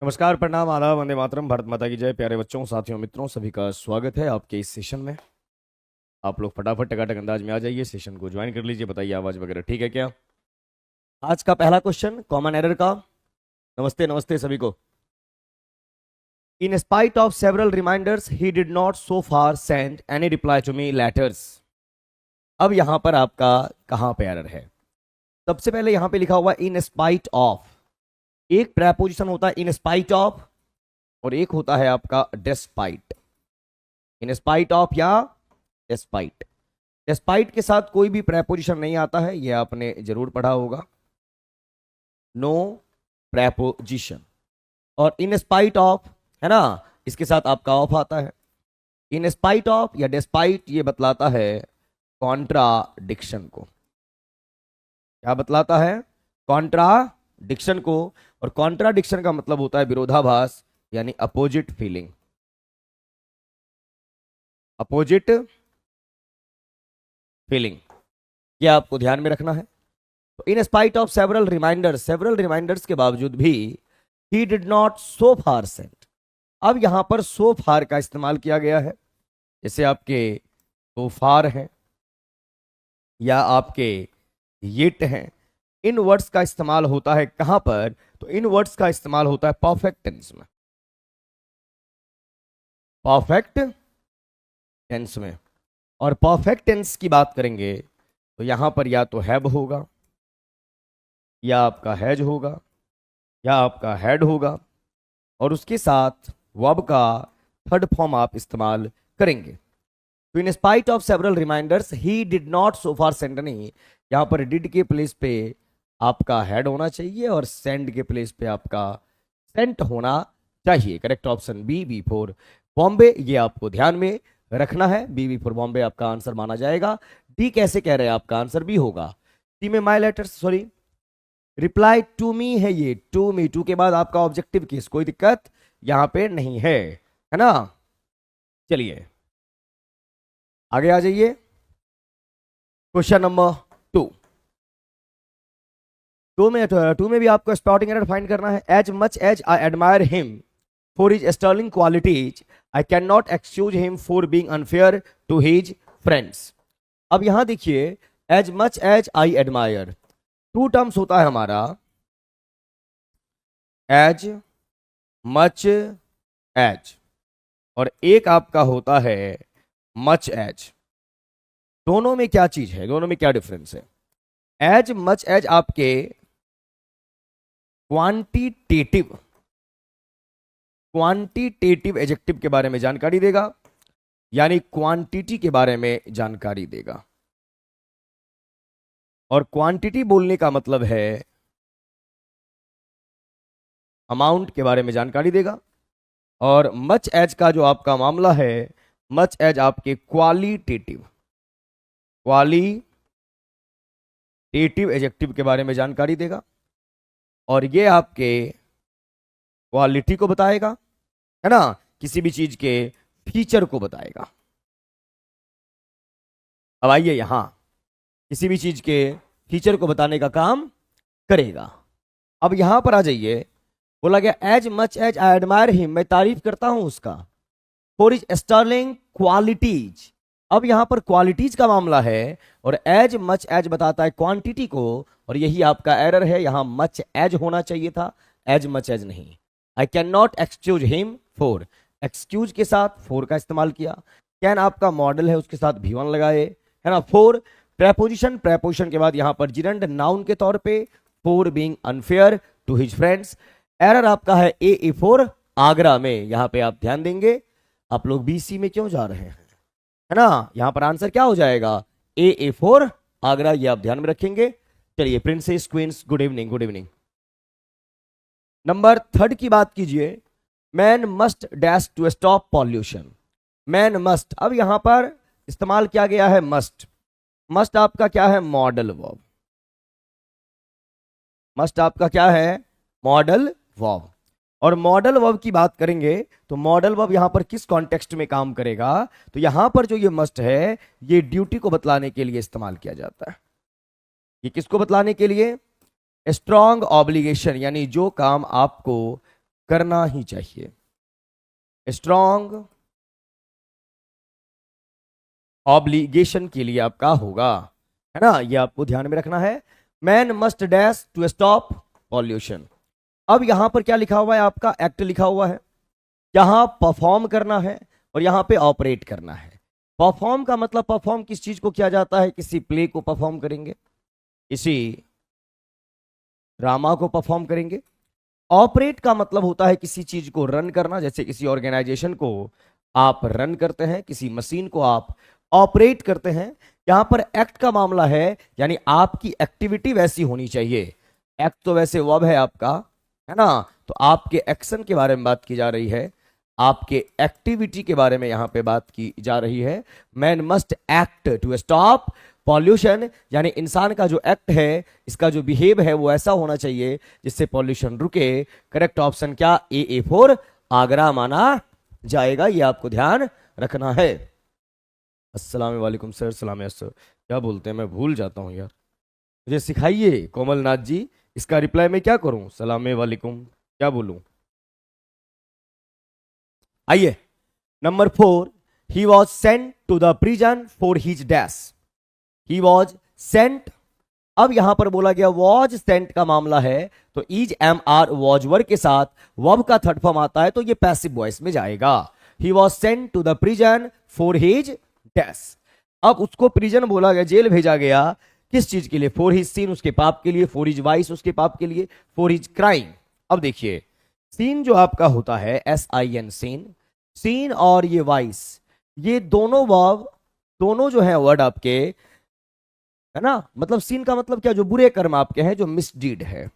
नमस्कार, प्रणाम, आदाब, वंदे मातरम, भारत माता की जय। प्यारे बच्चों, साथियों, मित्रों, सभी का स्वागत है आपके इस सेशन में। आप लोग फटाफट टकाटक अंदाज में आ जाइए, सेशन को ज्वाइन कर लीजिए। बताइए आवाज वगैरह ठीक है क्या? आज का पहला क्वेश्चन कॉमन एरर का। नमस्ते नमस्ते सभी को। In spite of several reminders he did not so far send any reply to me letters. अब यहां पर आपका कहां पे एरर है? सबसे पहले यहां पे लिखा हुआ इन स्पाइट ऑफ। एक प्रेपोजिशन होता है इन स्पाइट ऑफ और एक होता है आपका डेस्पाइट। इन स्पाइट ऑफ या डेस्पाइट। डेस्पाइट के साथ कोई भी प्रेपोजिशन नहीं आता है, यह आपने जरूर पढ़ा होगा। No preposition. और इन स्पाइट ऑफ है ना, इसके साथ आपका ऑफ आता है। इन स्पाइट ऑफ या डेस्पाइट ये बतलाता है कॉन्ट्राडिक्शन को। क्या बतलाता है? कॉन्ट्राडिक्शन को। और कॉन्ट्राडिक्शन का मतलब होता है विरोधाभास, यानी अपोजिट फीलिंग, अपोजिट फीलिंग। यह आपको ध्यान में रखना है। तो in spite of several reminders के बावजूद भी he did not so far sent. अब यहां पर सो फार का इस्तेमाल किया गया है। जैसे आपके सो फार हैं या आपके येट हैं, इन वर्ड्स का इस्तेमाल होता है कहां पर? तो इन वर्ड्स का इस्तेमाल होता है परफेक्ट टेंस में। परफेक्ट टेंस में। और परफेक्ट टेंस की बात करेंगे तो यहां पर या तो हैव होगा, या आपका हैज होगा, या आपका हैड होगा, और उसके साथ वर्ब का थर्ड फॉर्म आप इस्तेमाल करेंगे। तो in spite of several reminders he did not so far send नहीं, यहां पर डिड के प्लेस पे आपका हैड होना चाहिए और सेंड के प्लेस पे आपका सेंट होना चाहिए। Correct option B for Bombay, ये आपको ध्यान में रखना है। बी फॉर बॉम्बे आपका आंसर माना जाएगा। डी कैसे कह रहे हैं? आपका आंसर बी होगा। डी में my letters, sorry, reply to me है, ये टू मी, टू के बाद आपका ऑब्जेक्टिव केस, कोई दिक्कत यहां पे नहीं है ना? चलिए आगे आ जाइए। क्वेश्चन नंबर टू में भी आपको स्पॉटिंग एरर फाइंड करना है। As much as I admire him for his sterling qualities I can not excuse him for being unfair to his friends. अब यहां देखिए, as much as I admire, two terms होता है हमारा, as much as, और एक आपका होता है मच एज। दोनों में क्या चीज है, दोनों में क्या डिफरेंस है? एज मच एज आपके क्वांटिटेटिव एडजेक्टिव के बारे में जानकारी देगा, यानी क्वांटिटी के बारे में जानकारी देगा। और क्वांटिटी बोलने का मतलब है अमाउंट के बारे में जानकारी देगा। और मच एज का जो आपका मामला है, मच एज आपके क्वालिटेटिव एडजेक्टिव के बारे में जानकारी देगा, और ये आपके क्वालिटी को बताएगा, है ना, किसी भी चीज के फीचर को बताएगा। अब आइए यहां, किसी भी चीज के फीचर को बताने का काम करेगा। अब यहां पर आ जाइए, बोला गया as much as I admire him, मैं तारीफ करता हूं उसका, फॉर हिज स्टर्लिंग क्वालिटीज। अब यहां पर क्वालिटीज का मामला है और एज मच एज बताता है क्वांटिटी को, और यही आपका एरर है। यहां मच एज होना चाहिए था, एज मच एज नहीं। आई can not excuse him for, excuse के साथ फोर का इस्तेमाल किया। कैन आपका मॉडल है, उसके साथ भी1 लगाए, है ना। फोर प्रेपोजिशन के बाद यहां पर जिरंड नाउन के तौर पे, for being unfair to his friends. Error आपका है ए फॉर आगरा में। यहां पे आप ध्यान देंगे, आप लोग बीसी में क्यों जा रहे हैं, है ना। यहां पर आंसर क्या हो जाएगा? ए फॉर आगरा, ये आप ध्यान में रखेंगे। चलिए, princess queens, good evening, good evening. Number 3 की बात कीजिए। Man must dash to stop pollution. Man must, अब यहां पर इस्तेमाल किया गया है मस्ट। मस्ट आपका क्या है? Modal verb. मस्ट आपका क्या है? Modal verb. और मॉडल वर्ब की बात करेंगे तो मॉडल वर्ब यहां पर किस कॉन्टेक्स्ट में काम करेगा? तो यहां पर जो ये मस्ट है, ये ड्यूटी को बतलाने के लिए इस्तेमाल किया जाता है। ये किसको बतलाने के लिए? स्ट्रॉन्ग ऑब्लिगेशन, यानी जो काम आपको करना ही चाहिए। स्ट्रॉन्ग ऑब्लिगेशन के लिए आपका होगा, है ना, ये आपको ध्यान में रखना है। Man must dash to stop pollution. अब यहां पर क्या लिखा हुआ है, आपका एक्ट लिखा हुआ है, यहां परफॉर्म करना है और यहां पे ऑपरेट करना है। परफॉर्म का मतलब परफॉर्म किस चीज को किया जाता है, किसी प्ले को परफॉर्म करेंगे, किसी ड्रामा को परफॉर्म करेंगे। ऑपरेट का मतलब होता है किसी चीज को रन करना, जैसे किसी ऑर्गेनाइजेशन को आप रन करते हैं, किसी मशीन को आप ऑपरेट करते हैं। यहां पर एक्ट का मामला है, यानी आपकी एक्टिविटी वैसी होनी चाहिए। एक्ट तो वैसे वर्ब है आपका, है ना, तो आपके एक्शन के बारे में बात की जा रही है, आपके एक्टिविटी के बारे में यहां पे बात की जा रही है। Man must act to stop pollution, यानी इंसान का जो एक्ट है, इसका जो बिहेव है वो ऐसा होना चाहिए जिससे पॉल्यूशन रुके। करेक्ट ऑप्शन क्या, ए फॉर आगरा माना जाएगा, ये आपको ध्यान रखना है। अस्सलाम वालेकुम सर, सलाम सर, क्या बोलते हैं, मैं भूल जाता हूँ यार, मुझे सिखाइए कोमलनाथ जी, इसका रिप्लाई मैं क्या करूं, सलाम वालेकुम क्या बोलूं। आइए number 4, he was sent to the prison for his dash. He was sent, अब यहां पर बोला गया वॉज सेंट का मामला है, तो is am are was verb के साथ वर्ब का थर्ड फॉर्म आता है, तो ये पैसिव वॉइस में जाएगा। He was sent to the prison for his dash. अब उसको प्रिजन बोला गया, जेल भेजा गया, किस चीज के लिए, फॉर हिज सीन, उसके पाप के लिए, फॉर हिज वाइस, उसके पाप के लिए, फॉर हिज क्राइम। अब देखिए सीन जो आपका होता है SIN सीन, सीन और ये वाइस, ये दोनों वर्ब, दोनों जो है वर्ड आपके, है ना, मतलब सीन का मतलब क्या, जो बुरे कर्म आपके हैं, जो मिसडीड है,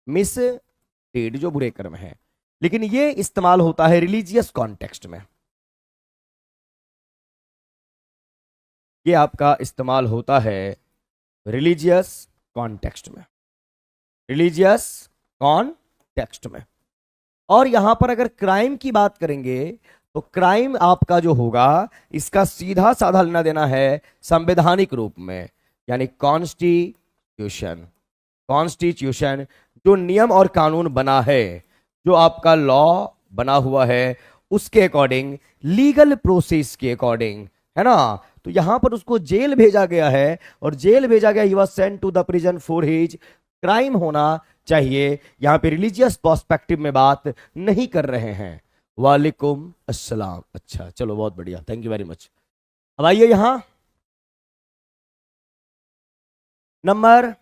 मिसडीड जो बुरे कर्म है। लेकिन ये इस्तेमाल होता है रिलीजियस कॉन्टेक्स्ट में, ये आपका इस्तेमाल होता है रिलीजियस कॉन्टेक्स्ट में, रिलीजियस कॉन्टेक्स्ट में। और यहां पर अगर क्राइम की बात करेंगे, तो क्राइम आपका जो होगा, इसका सीधा साधा लेना देना है संवैधानिक रूप में, यानी कॉन्स्टिट्यूशन। कॉन्स्टिट्यूशन जो नियम और कानून बना है, जो आपका लॉ बना हुआ है, उसके अकॉर्डिंग, लीगल प्रोसेस के अकॉर्डिंग, है ना। तो यहां पर उसको जेल भेजा गया है, और जेल भेजा गया, he was sent to the prison for his crime होना चाहिए। यहां पे रिलीजियस पर्सपेक्टिव में बात नहीं कर रहे हैं। वालेकुम अस्सलाम, अच्छा चलो बहुत बढ़िया, थैंक यू वेरी मच। अब आइए यहां नंबर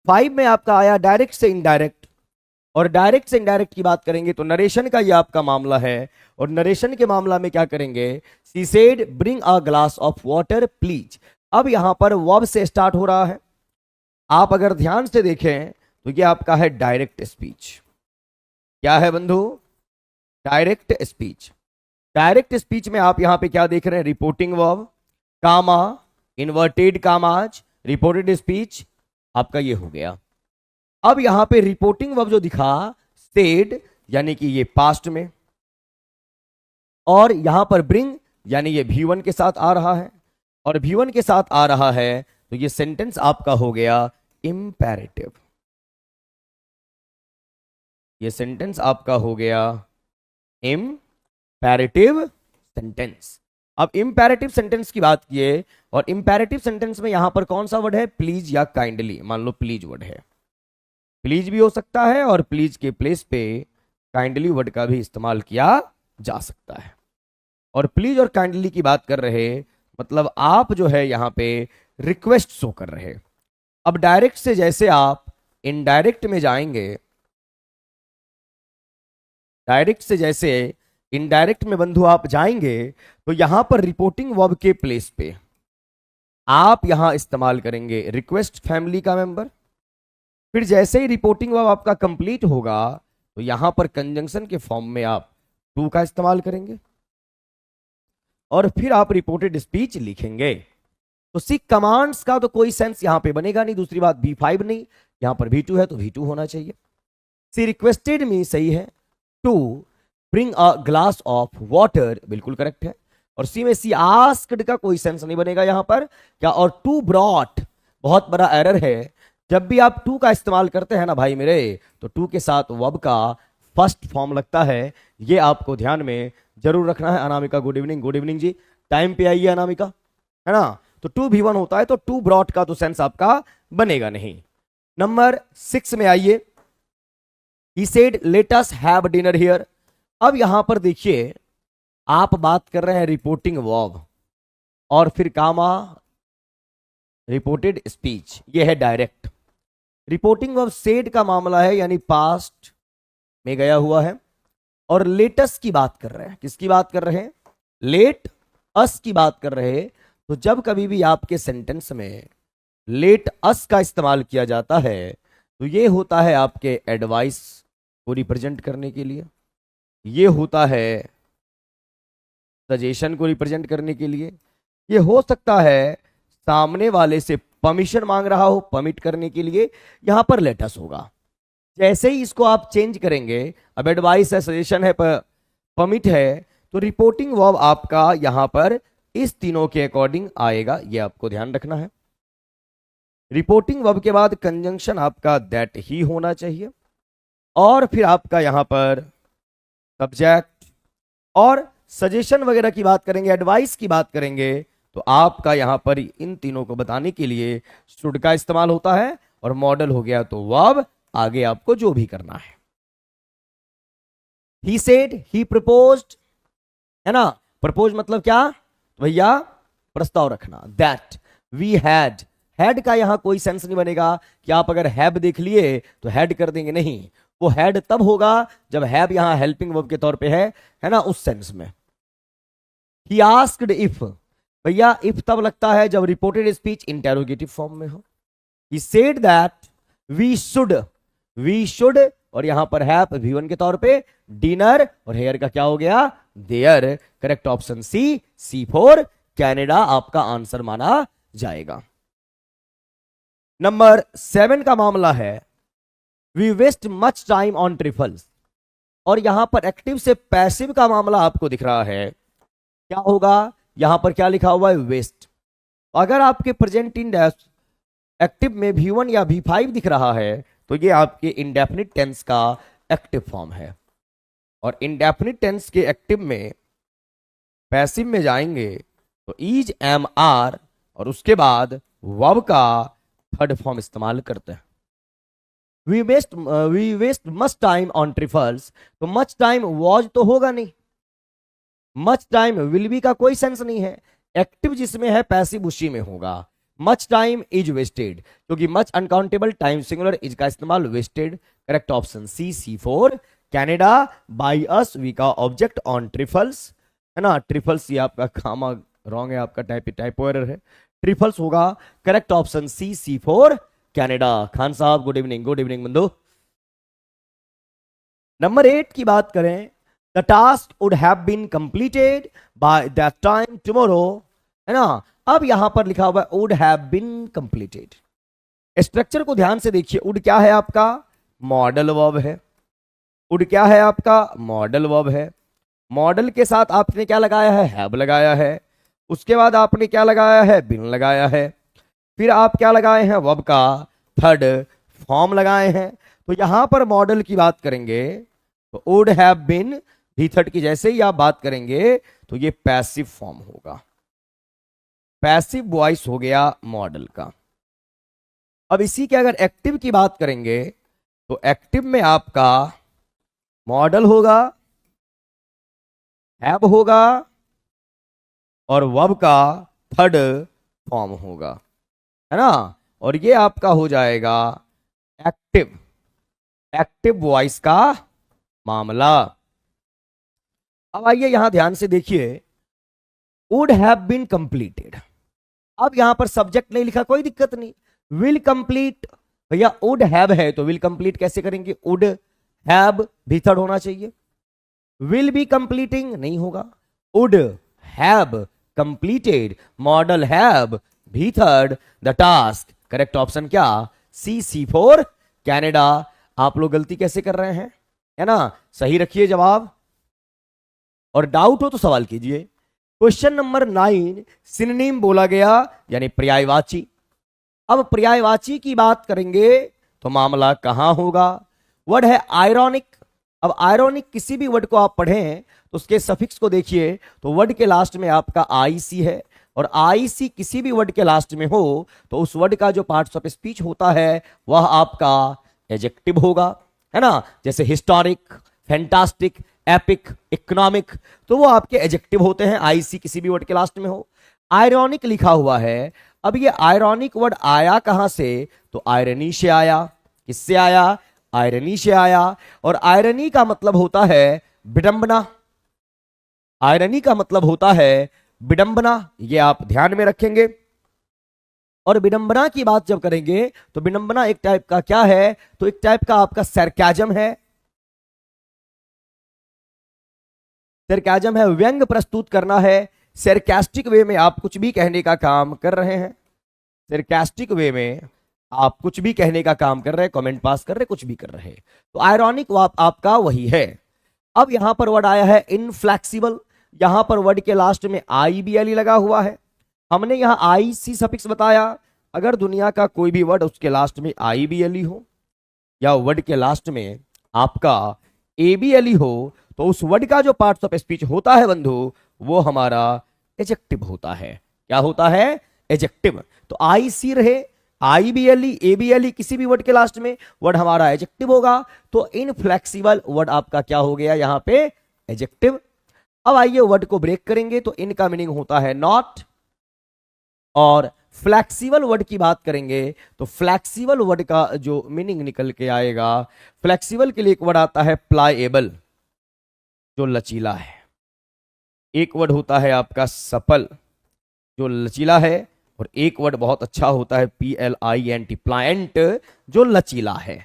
5 में आपका आया डायरेक्ट से इनडायरेक्ट, और डायरेक्ट से इनडायरेक्ट की बात करेंगे तो नरेशन का ये आपका मामला है, और नरेशन के मामला में क्या करेंगे, she said bring a glass of water please. अब यहां पर वर्ब से स्टार्ट हो रहा है, आप अगर ध्यान से देखें तो ये आपका है डायरेक्ट स्पीच। क्या है बंधु, डायरेक्ट स्पीच। डायरेक्ट स्पीच में आप यहां पे क्या देख रहे हैं, रिपोर्टिंग वर्ब, कामा, इन्वर्टेड कामाज, रिपोर्टेड स्पीच, आपका ये हो गया। अब यहां पे रिपोर्टिंग वर्ब जो दिखा, सेड, यानी कि ये पास्ट में, और यहां पर ब्रिंग, यानी ये V1 के साथ आ रहा है, और V1 के साथ आ रहा है, तो ये सेंटेंस आपका हो गया इंपेरेटिव। ये सेंटेंस आपका हो गया इंपेरेटिव सेंटेंस। अब इंपेरेटिव सेंटेंस की बात किए, और इंपेरेटिव सेंटेंस में यहां पर कौन सा वर्ड है, प्लीज या काइंडली। मान लो प्लीज वर्ड है, प्लीज भी हो सकता है, और प्लीज के प्लेस पे काइंडली वर्ड का भी इस्तेमाल किया जा सकता है। और प्लीज और काइंडली की बात कर रहे, मतलब आप जो है यहां पे रिक्वेस्ट शो कर रहे। अब डायरेक्ट से जैसे आप इनडायरेक्ट में जाएंगे, डायरेक्ट से जैसे इनडायरेक्ट में बंधु आप जाएंगे, तो यहां पर रिपोर्टिंग वर्ब के प्लेस पे आप यहां इस्तेमाल करेंगे रिक्वेस्ट फैमिली का मेंबर। फिर जैसे ही रिपोर्टिंग वर्ब आपका कंप्लीट होगा, तो यहां पर कंजंक्शन के फॉर्म में आप टू का इस्तेमाल करेंगे, और फिर आप रिपोर्टेड स्पीच लिखेंगे। तो सी कमांड्स का तो कोई सेंस यहां पे बनेगा नहीं। दूसरी बात V5 नहीं, यहां पर V2 है तो V2 होना चाहिए। सी रिक्वेस्टेड मी सही है, to bring a glass of water बिल्कुल करेक्ट है, और सी में सी आस्क्ड का कोई सेंस नहीं बनेगा यहां पर क्या। और टू ब्रॉट बहुत बड़ा एरर है, जब भी आप टू का इस्तेमाल करते हैं ना भाई मेरे, तो टू के साथ वर्ब का फर्स्ट फॉर्म लगता है, ये आपको ध्यान में जरूर रखना है। Anamika good evening, good evening ji, time पे आइए अनामिका, है ना। तो 2v1 होता है तो 2 ब्रॉट का तो सेंस आपका बनेगा नहीं। नंबर 6 में आइए, he said let us have dinner here. अब यहां पर देखिए आप बात कर रहे हैं रिपोर्टिंग वर्ब और फिर कामा रिपोर्टेड स्पीच, ये है डायरेक्ट। रिपोर्टिंग वर्ब सेड का मामला है यानी पास्ट में गया हुआ है, और लेटस की बात कर रहे हैं। किसकी बात कर रहे हैं? लेट अस की बात कर रहे हैं। तो जब कभी भी आपके सेंटेंस में लेट अस का इस्तेमाल किया जाता है तो ये होता है आपके एडवाइस को रिप्रेजेंट करने के लिए, ये होता है सजेशन को रिप्रेजेंट करने के लिए, ये हो सकता है सामने वाले से परमिशन मांग रहा हो परमिट करने के लिए, यहां पर लेटस होगा। जैसे ही इसको आप चेंज करेंगे, अब एडवाइस है, सजेशन है, परमिट है, तो रिपोर्टिंग वर्ब आपका यहां पर इस तीनों के अकॉर्डिंग आएगा, ये आपको ध्यान रखना है। रिपोर्टिंग वर्ब के बाद कंजंक्शन आपका दैट ही होना चाहिए, और फिर आपका यहां पर सब्जेक्ट, और सजेशन वगैरह की बात करेंगे, एडवाइस की बात करेंगे, तो आपका यहां पर इन तीनों को बताने के लिए शुड का इस्तेमाल होता है, और मॉडल हो गया तो वर्ब, आगे आपको जो भी करना है। ही सेड, ही प्रपोज्ड, है ना। प्रपोज मतलब क्या भैया? प्रस्ताव रखना। दैट वी हैड, हैड का यहां कोई सेंस नहीं बनेगा कि आप अगर हैव देख लिए तो हैड कर देंगे, नहीं। वो हैड तब होगा जब हैव यहां हेल्पिंग वर्ब के तौर पे है ना, उस सेंस में। ही आस्क्ड इफ, भैया इफ तब लगता है जब रिपोर्टेड स्पीच इंटेरोगेटिव फॉर्म में हो। He said that we should, और यहां पर हैव V1 के तौर पे, डिनर, और हेयर का क्या हो गया? There. Correct option C4 Canada आपका आंसर माना जाएगा। नंबर 7 का मामला है, we waste much time on trifles, और यहां पर एक्टिव से पैसिव का मामला आपको दिख रहा है। क्या होगा? यहां पर क्या लिखा हुआ है? वेस्ट। अगर आपके प्रेजेंट इंडेक्स एक्टिव में V1 या V5 दिख रहा है तो ये आपके इंडेफिनिट टेंस का एक्टिव फॉर्म है, और इंडेफिनिट टेंस के एक्टिव में पैसिव में जाएंगे तो इज, एम, आर, और उसके बाद वर्ब का थर्ड फॉर्म इस्तेमाल करते हैं। We waste much time on trifles, तो मच टाइम वॉज तो होगा नहीं, मच टाइम विल बी का कोई सेंस नहीं है। एक्टिव जिसमें है पैसिव उसी में होगा। मच टाइम इज वेस्टेड, क्योंकि much uncountable, time singular, is का इस्तेमाल wasted. Correct option C4 Canada by us, we का ऑब्जेक्ट ऑन ट्रिफल्स, है ना। ट्रिफल्स ये आपका खामा रॉन्ग है, आपका टाइपो एरर है, ट्रिफल्स होगा। Correct option C4 Canada. Khan साहब गुड इवनिंग, गुड इवनिंग बंधु। नंबर 8 की बात करें, the task would have been completed by that time tomorrow, है ना। अब यहां पर लिखा हुआ है would have been completed. Structure को ध्यान से देखिए, वुड क्या है आपका? मॉडल वर्ब है। वुड क्या है आपका? मॉडल वर्ब है। मॉडल के साथ आपने क्या लगाया है? हैव लगाया है। उसके बाद आपने क्या लगाया है? बीन लगाया है। फिर आप क्या लगाए हैं? वर्ब का थर्ड फॉर्म लगाए हैं। तो यहां पर मॉडल की बात करेंगे तो वुड हैव बीन, भी थर्ड की जैसे ही आप बात करेंगे तो ये पैसिव फॉर्म होगा, पैसिव वॉइस हो गया मॉडल का। अब इसी के अगर एक्टिव की बात करेंगे तो एक्टिव में आपका मॉडल होगा, हैव होगा, और वर्ब का थर्ड फॉर्म होगा, है ना। और ये आपका हो जाएगा एक्टिव, एक्टिव वॉइस का मामला। अब आइए यहां ध्यान से देखिए, वुड हैव बीन कंप्लीटेड। अब यहां पर सब्जेक्ट नहीं लिखा, कोई दिक्कत नहीं। विल कंप्लीट, भैया वुड हैव है तो विल कंप्लीट कैसे करेंगे? वुड हैव भी थर्ड होना चाहिए। विल बी कंप्लीटिंग नहीं होगा, would have completed, modal have भी third, the task. Correct option क्या? C4 Canada. आप लोग गलती कैसे कर रहे हैं, है ना। सही रखिए जवाब, और डाउट हो तो सवाल कीजिए। क्वेश्चन नंबर 9, सिनोनिम बोला गया यानी पर्यायवाची। अब पर्यायवाची की बात करेंगे तो मामला कहां होगा? वर्ड है आयरॉनिक, अब आयरॉनिक किसी भी वर्ड को आप पढ़ें तो उसके सफिक्स को देखिए, तो वर्ड के लास्ट में आपका आईसी है, और आईसी किसी भी वर्ड के लास्ट में हो तो उस वर्ड का जो पार्ट्स ऑफ स्पीच होता है वह आपका एडजेक्टिव होगा, है ना। जैसे हिस्टोरिक, फैंटास्टिक, एपिक, इकोनॉमिक, तो वो आपके एडजेक्टिव होते हैं, आईसी किसी भी वर्ड के लास्ट में हो। आयरॉनिक लिखा हुआ है, अब ये आयरॉनिक वर्ड आया कहां से, तो आयरनी से आया। किससे आया, आयरनी से आया। और आयरनी का मतलब होता है विडंबना, आयरनी का मतलब होता है विडंबना, ये आप ध्यान में रखेंगे। और विडंबना की बात जब करेंगे तो विडंबना एक टाइप का क्या है, तो एक टाइप का आपका सरकाजम है। सरकाजम है, व्यंग प्रस्तुत करना है, सरकास्टिक वे में आप कुछ भी कहने का काम कर रहे हैं, सरकास्टिक वे में आप कुछ भी कहने का काम कर रहे हैं, कमेंट पास कर रहे हैं, कुछ भी कर रहे हैं, तो आयरॉनिक आपका वही है। अब यहां पर वर्ड आया है इनफ्लेक्सिबल, यहां पर वर्ड के लास्ट में IBLE लगा हुआ है। हमने यहां IC सफिक्स बताया, अगर दुनिया का कोई भी वर्ड उसके लास्ट में IBLE हो या वर्ड के लास्ट में आपका ABLE हो तो उस वर्ड का जो पार्ट्स ऑफ स्पीच होता है बंधु वो हमारा एडजेक्टिव होता है। क्या होता है, एडजेक्टिव। तो IC रहे, IBLE, ABLE किसी भी वर्ड के लास्ट में वर्ड हमारा एडजेक्टिव होगा, तो इनफ्लेक्सिबल वर्ड आपका क्या हो गया यहां पे, एडजेक्टिव। अब आइए वर्ड को ब्रेक करेंगे, तो इनका मीनिंग होता है नॉट। और फ्लेक्सिबल वर्ड की बात करेंगे तो फ्लेक्सिबल वर्ड का जो मीनिंग निकल के आएगा, फ्लेक्सिबल के लिए एक वर्ड आता है प्लाएबल, जो लचीला है। एक वर्ड होता है आपका सपल, जो लचीला है। और एक वर्ड बहुत अच्छा होता है PLINT, प्लायंट, जो लचीला है।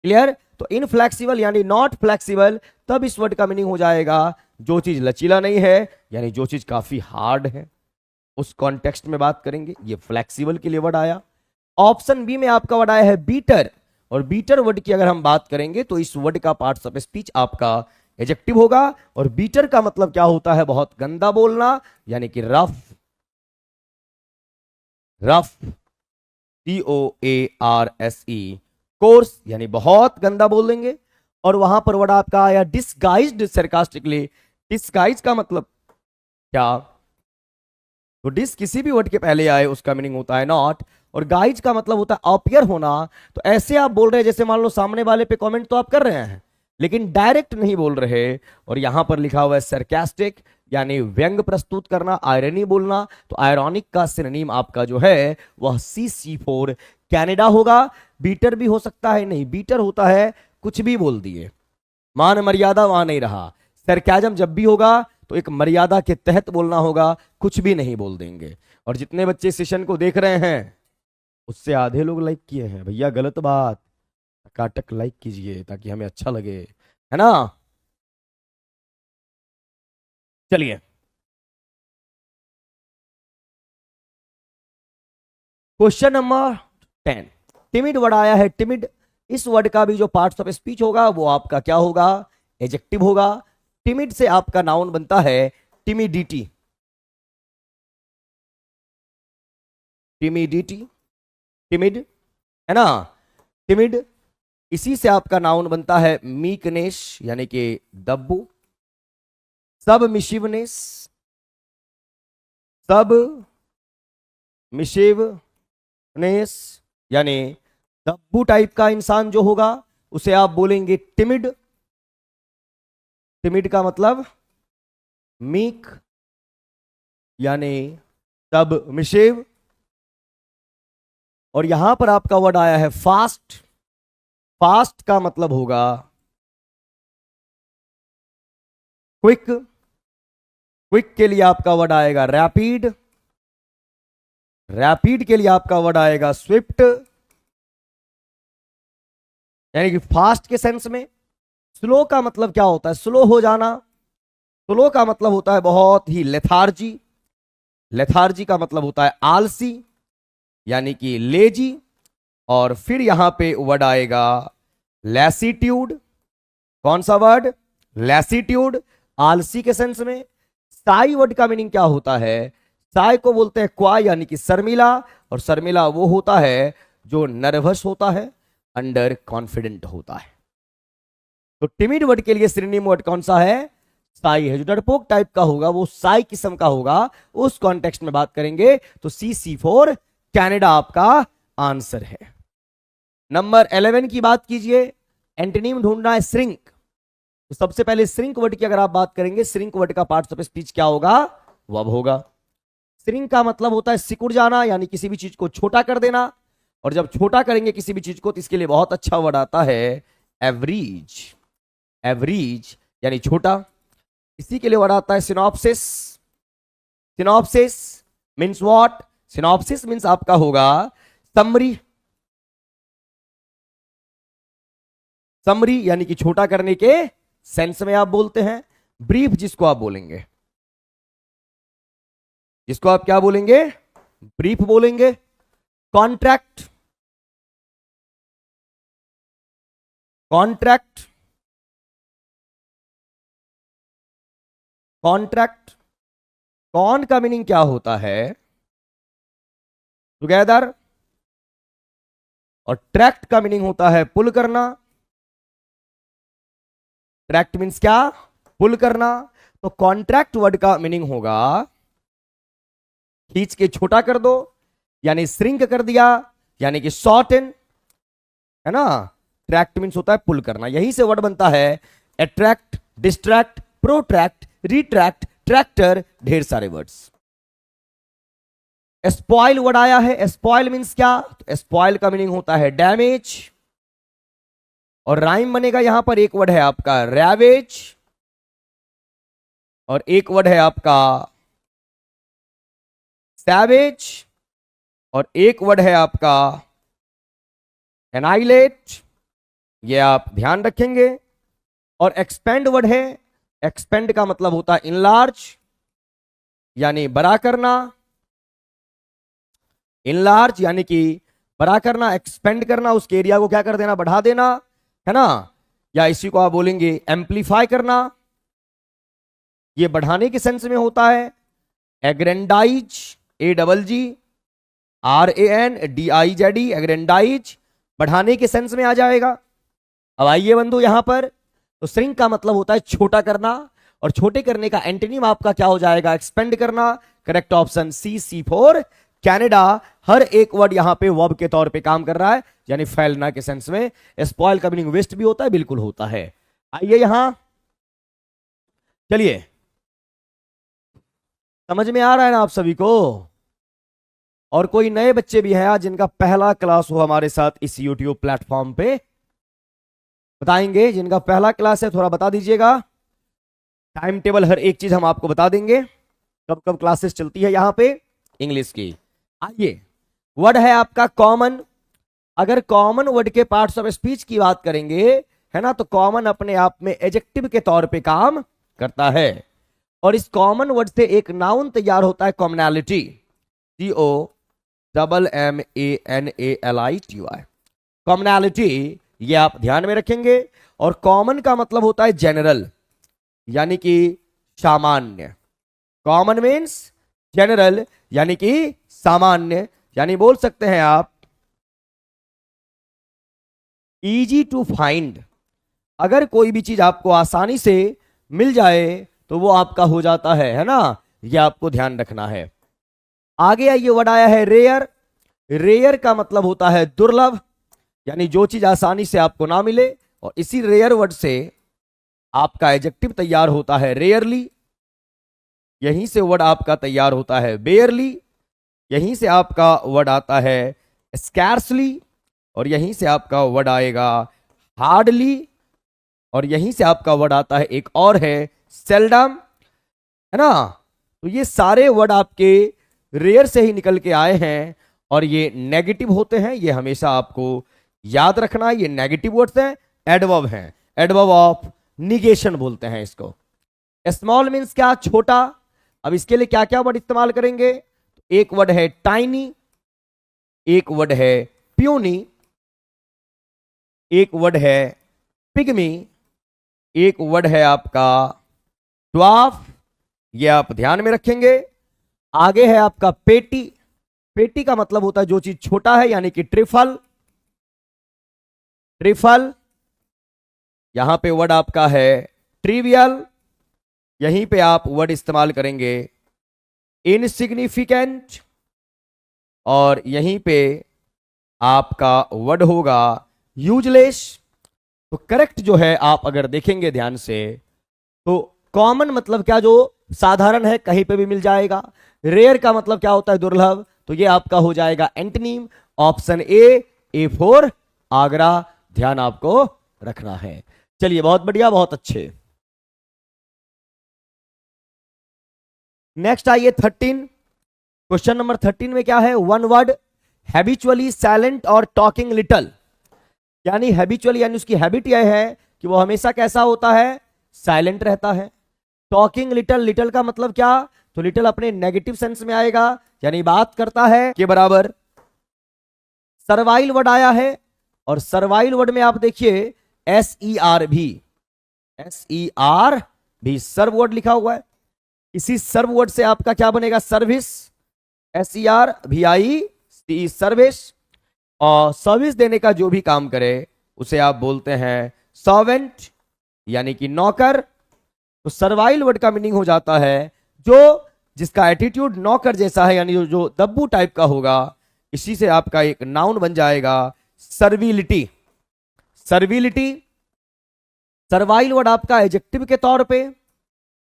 क्लियर। तो इनफ्लेक्सिबल यानी नॉट फ्लेक्सिबल, तब इस वर्ड का मीनिंग हो जाएगा जो चीज लचीला नहीं है, यानी जो चीज काफी हार्ड है, उस कॉन्टेक्स्ट में बात करेंगे। ये फ्लेक्सिबल के लिए वर्ड आया। ऑप्शन बी में आपका वर्ड आया है बीटर, और बीटर वर्ड की अगर हम बात करेंगे तो इस वर्ड का पार्ट्स ऑफ स्पीच आपका एडजेक्टिव होगा। और बीटर का मतलब क्या होता है, बहुत गंदा बोलना, यानी कि रफ, रफ, COARSE, कोर्स, यानी बहुत गंदा बोल देंगे। और वहां पर वर्ड आपका आया डिस्गाइज्ड सरकास्टिकली। डिस्गाइज का मतलब क्या, तो डिस किसी भी वर्ड के पहले आए उसका मीनिंग होता है नॉट, और गाइज का मतलब होता है अपीयर होना। तो ऐसे आप बोल रहे हैं जैसे मान लो सामने वाले पे कमेंट तो आप कर रहे हैं लेकिन डायरेक्ट नहीं बोल रहे। और यहां पर लिखा हुआ है सरकास्टिक, यानी व्यंग प्रस्तुत करना, आयरनी बोलना। तो आयरॉनिक का सिनोनिम आपका जो है वह CC4 कनाडा होगा। बीटर भी हो सकता है, नहीं बीटर होता है कुछ भी बोल दिए, मान मर्यादा वहां नहीं रहा। सरकाजम जब भी होगा तो एक मर्यादा के तहत बोलना होगा, कुछ भी नहीं बोल देंगे। और जितने बच्चे सेशन को देख रहे हैं उससे आधे लोग लाइक किए हैं, भैया गलत बात, टकाटक लाइक कीजिए ताकि हमें अच्छा लगे, है ना। चलिए क्वेश्चन नंबर 10, टिमिड वर्ड आया है, टिमिड। इस वर्ड का भी जो पार्ट्स ऑफ स्पीच होगा वो आपका क्या होगा, एडजेक्टिव होगा। टिमिड से आपका नाउन बनता है टिमिडिटी, टिमिडिटी, टिमिड, है ना, टिमिड। इसी से आपका नाउन बनता है मीकनेस, यानी कि दब्बू, सबमिशिवनेस, सब मिशिवनेस, यानी दब्बू टाइप का इंसान जो होगा उसे आप बोलेंगे टिमिड। टिमिड का मतलब मीक, यानी सबमिशिव। और यहां पर आपका वर्ड आया है फास्ट, फास्ट का मतलब होगा क्विक, क्विक के लिए आपका वर्ड आएगा रैपिड, रैपिड के लिए आपका वर्ड आएगा स्विफ्ट, यानी कि फास्ट के सेंस में। स्लो का मतलब क्या होता है, स्लो हो जाना। स्लो का मतलब होता है बहुत ही लेथार्जी, लेथार्जी का मतलब होता है आलसी, यानी कि लेजी। और फिर यहां पे वर्ड आएगा लैसीट्यूड। कौन सा वर्ड, लैसीट्यूड, आलसी के सेंस में। साई वर्ड का मीनिंग क्या होता है, साई को बोलते हैं क्वा, यानी कि शर्मिला। और शर्मिला वो होता है जो नर्वस होता है, अंडर कॉन्फिडेंट होता है। तो टिमिड वर्ड के लिए सिनोनिम वर्ड कौन सा है? साई है। जो डरपोक टाइप का होगा वो साई किस्म का होगा, उस कॉन्टेक्स्ट में बात करेंगे तो C4 कनाडा आपका आंसर है। नंबर 11 की बात कीजिए, एंटोनिम ढूंढना है श्रिंक। तो सबसे पहले श्रिंक वर्ड की अगर आप बात करेंगे, श्रिंक वर्ड का पार्ट्स ऑफ स्पीच क्या होगा? वर्ब होगा। श्रिंक का मतलब होता है सिकुड़ जाना, यानी किसी भी चीज को छोटा कर देना। और जब छोटा करेंगे किसी भी चीज को तो इसके लिए बहुत अच्छा वर्ड आता है एवरेज। एवरेज यानी छोटा। इसी के लिए वर्ड आता है synopsis. Synopsis means what? Synopsis means आपका होगा समरी। समरी यानी कि छोटा करने के सेंस में आप बोलते हैं। ब्रीफ जिसको आप बोलेंगे, जिसको आप क्या बोलेंगे? ब्रीफ बोलेंगे। Contract, contract, contract. कॉन का मीनिंग क्या होता है? टुगेदर। और ट्रैक्ट का मीनिंग होता है पुल करना। ट्रैक्ट मीन्स क्या? पुल करना। तो कॉन्ट्रैक्ट वर्ड का मीनिंग होगा खींच के छोटा कर दो, यानी श्रिंक कर दिया, यानी कि शॉर्टन, है ना। ट्रैक्ट मीन्स होता है पुल करना। यही से वर्ड बनता है अट्रैक्ट, डिस्ट्रैक्ट, प्रोट्रैक्ट, रिट्रैक्ट, ट्रैक्टर, ढेर सारे वर्ड्स। स्पॉइल वर्ड आया है। स्पॉइल मीन्स क्या? तो स्पॉइल का मीनिंग होता है डैमेज। और राइम बनेगा यहां पर। एक वर्ड है आपका रैवेज और एक वर्ड है आपका सैवेज और एक वर्ड है आपका एनाइलेट। ये आप ध्यान रखेंगे। और एक्सपेंड वर्ड है। एक्सपेंड का मतलब होता है इनलार्ज, यानी बड़ा करना। इनलार्ज यानी कि बड़ा करना, एक्सपेंड करना, उसके एरिया को क्या कर देना? बढ़ा देना, है ना। या इसी को आप बोलेंगे एम्पलीफाई करना। ये बढ़ाने के सेंस में होता है। एग्रेंडाइज, AGGRANDIZE, एग्रेंडाइज, बढ़ाने के सेंस में आ जाएगा। अब आइए बंधु यहां पर, तो श्रिंक का मतलब होता है छोटा करना, और छोटे करने का एंटोनिम आपका क्या हो जाएगा? एक्सपेंड करना। Correct option C4 Canada. हर एक वर्ड यहां पे वर्ब के तौर पे काम कर रहा है, यानी फैलना के सेंस में। स्पॉइल का मीनिंग वेस्ट भी होता है, बिल्कुल होता है। आइए यहां, चलिए समझ में आ रहा है ना आप सभी को? और कोई नए बच्चे भी हैं आज जिनका पहला क्लास हो हमारे साथ इस YouTube प्लेटफॉर्म पे? बताएंगे जिनका पहला क्लास है, थोड़ा बता दीजिएगा। टाइम टेबल हर एक चीज हम आपको बता देंगे, कब कब क्लासेस चलती है यहाँ पे इंग्लिश की। आइए, वर्ड है आपका कॉमन। अगर कॉमन वर्ड के पार्ट्स ऑफ स्पीच की बात करेंगे, है ना, तो कॉमन अपने आप में एडजेक्टिव के तौर पे काम करता है। और इस कॉमन वर्ड से एक नाउन तैयार होता है कॉमनैलिटी। COMMANALITY, कॉमनैलिटी, ये आप ध्यान में रखेंगे। और कॉमन का मतलब होता है जनरल, यानी कि सामान्य। कॉमन मीन्स जनरल, यानी कि सामान्य। यानी बोल सकते हैं आप इजी टू फाइंड। अगर कोई भी चीज आपको आसानी से मिल जाए तो वो आपका हो जाता है ना। ये आपको ध्यान रखना है। आगे ये वर्ड आया है रेयर। रेयर का मतलब होता है दुर्लभ, यानी जो चीज आसानी से आपको ना मिले। और इसी रेयर वर्ड से आपका एडजेक्टिव तैयार होता है रेयरली। यहीं से वर्ड आपका तैयार होता है बेयरली। यहीं से आपका वर्ड आता है स्कैर्सली। और यहीं से आपका वर्ड आएगा हार्डली। और यहीं से आपका वर्ड आता है एक और है सेल्डम, है ना। तो ये सारे वर्ड आपके रेयर से ही निकल के आए हैं और ये नेगेटिव होते हैं। ये हमेशा आपको याद रखना है। ये नेगेटिव वर्ड्स हैं, एडवर्ब हैं। एडवर्ब ऑफ निगेशन बोलते हैं इसको। स्मॉल मीन्स क्या? छोटा। अब इसके लिए क्या क्या वर्ड इस्तेमाल करेंगे? एक वर्ड है टाइनी, एक वर्ड है प्यूनी, एक वर्ड है पिग्मी, एक वर्ड है आपका ड्वार्फ। ये आप ध्यान में रखेंगे। आगे है आपका पेटी। पेटी का मतलब होता है जो चीज छोटा है, यानी कि ट्रिफल। ट्रिफल यहां पे वर्ड आपका है ट्रिवियल, यहीं पे आप वर्ड इस्तेमाल करेंगे इनसिग्निफिकेंट, और यहीं पे आपका वर्ड होगा यूजलेस। तो करेक्ट जो है, आप अगर देखेंगे ध्यान से, तो कॉमन मतलब क्या, जो साधारण है, कहीं पे भी मिल जाएगा। रेयर का मतलब क्या होता है, दुर्लभ, तो ये आपका हो जाएगा antonym. Option A for Agra, ध्यान आपको रखना है। चलिए, बहुत बढ़िया, बहुत अच्छे। नेक्स्ट आइए 13, क्वेश्चन नंबर 13 में क्या है, वन वर्ड हैबिचुअली साइलेंट और टॉकिंग लिटल। यानी हैबिचुअली यानी उसकी हैबिट यह है कि वो हमेशा कैसा होता है, साइलेंट रहता है। टॉकिंग लिटल, लिटल का मतलब क्या, तो लिटल अपने नेगेटिव सेंस में आएगा, यानी बात करता है के बराबर। सर्वाइल वर्ड आया है, और सर्वाइल वर्ड में आप देखिए SER भी सर्व वर्ड लिखा हुआ है। इसी सर्व वर्ड से आपका क्या बनेगा, सर्विस, SERVIC, सर्विस। और सर्विस देने का जो भी काम करे उसे आप बोलते हैं सर्वेंट, यानी कि नौकर। तो सर्वाइल वर्ड का मीनिंग हो जाता है जो जिसका एटीट्यूड नौकर जैसा है, यानी जो दब्बू टाइप का होगा। इसी से आपका एक नाउन बन जाएगा सर्विलिटी। सर्वाइल वर्ड आपका एडजेक्टिव के तौर पे,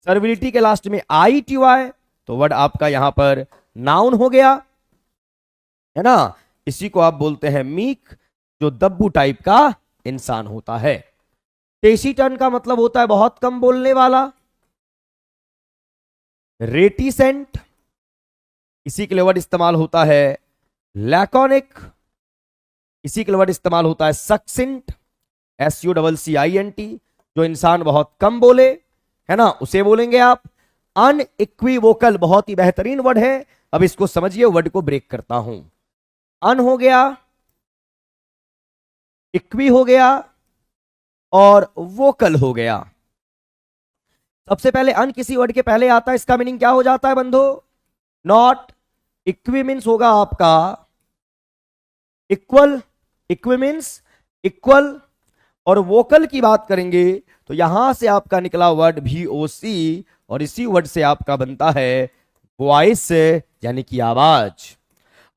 सर्विलिटी के लास्ट में ITY, तो वर्ड आपका यहां पर नाउन हो गया, है ना। इसी को आप बोलते हैं मीक, जो दब्बू टाइप का इंसान होता है। टेसिटन का मतलब होता है बहुत कम बोलने वाला। रेटिसेंट, इसी के लिए वर्ड इस्तेमाल होता है लैकोनिक, इसी के लिए वर्ड इस्तेमाल होता है सक्सेंट, SUCCINT, जो इंसान बहुत कम बोले, है ना, उसे बोलेंगे आप। अनइक्विवोकल बहुत ही बेहतरीन वर्ड है। अब इसको समझिए, वर्ड को ब्रेक करता हूं। अन हो गया, इक्वी हो गया, और वोकल हो गया। सबसे पहले अन किसी वर्ड के पहले आता है, इसका मीनिंग क्या हो जाता है बंधु, नॉट। इक्वी मीन्स होगा आपका इक्वल, इक्वी मीन्स इक्वल। और वोकल की बात करेंगे तो यहां से आपका निकला वर्ड VOC, और इसी वर्ड से आपका बनता है वॉइस, यानी कि आवाज।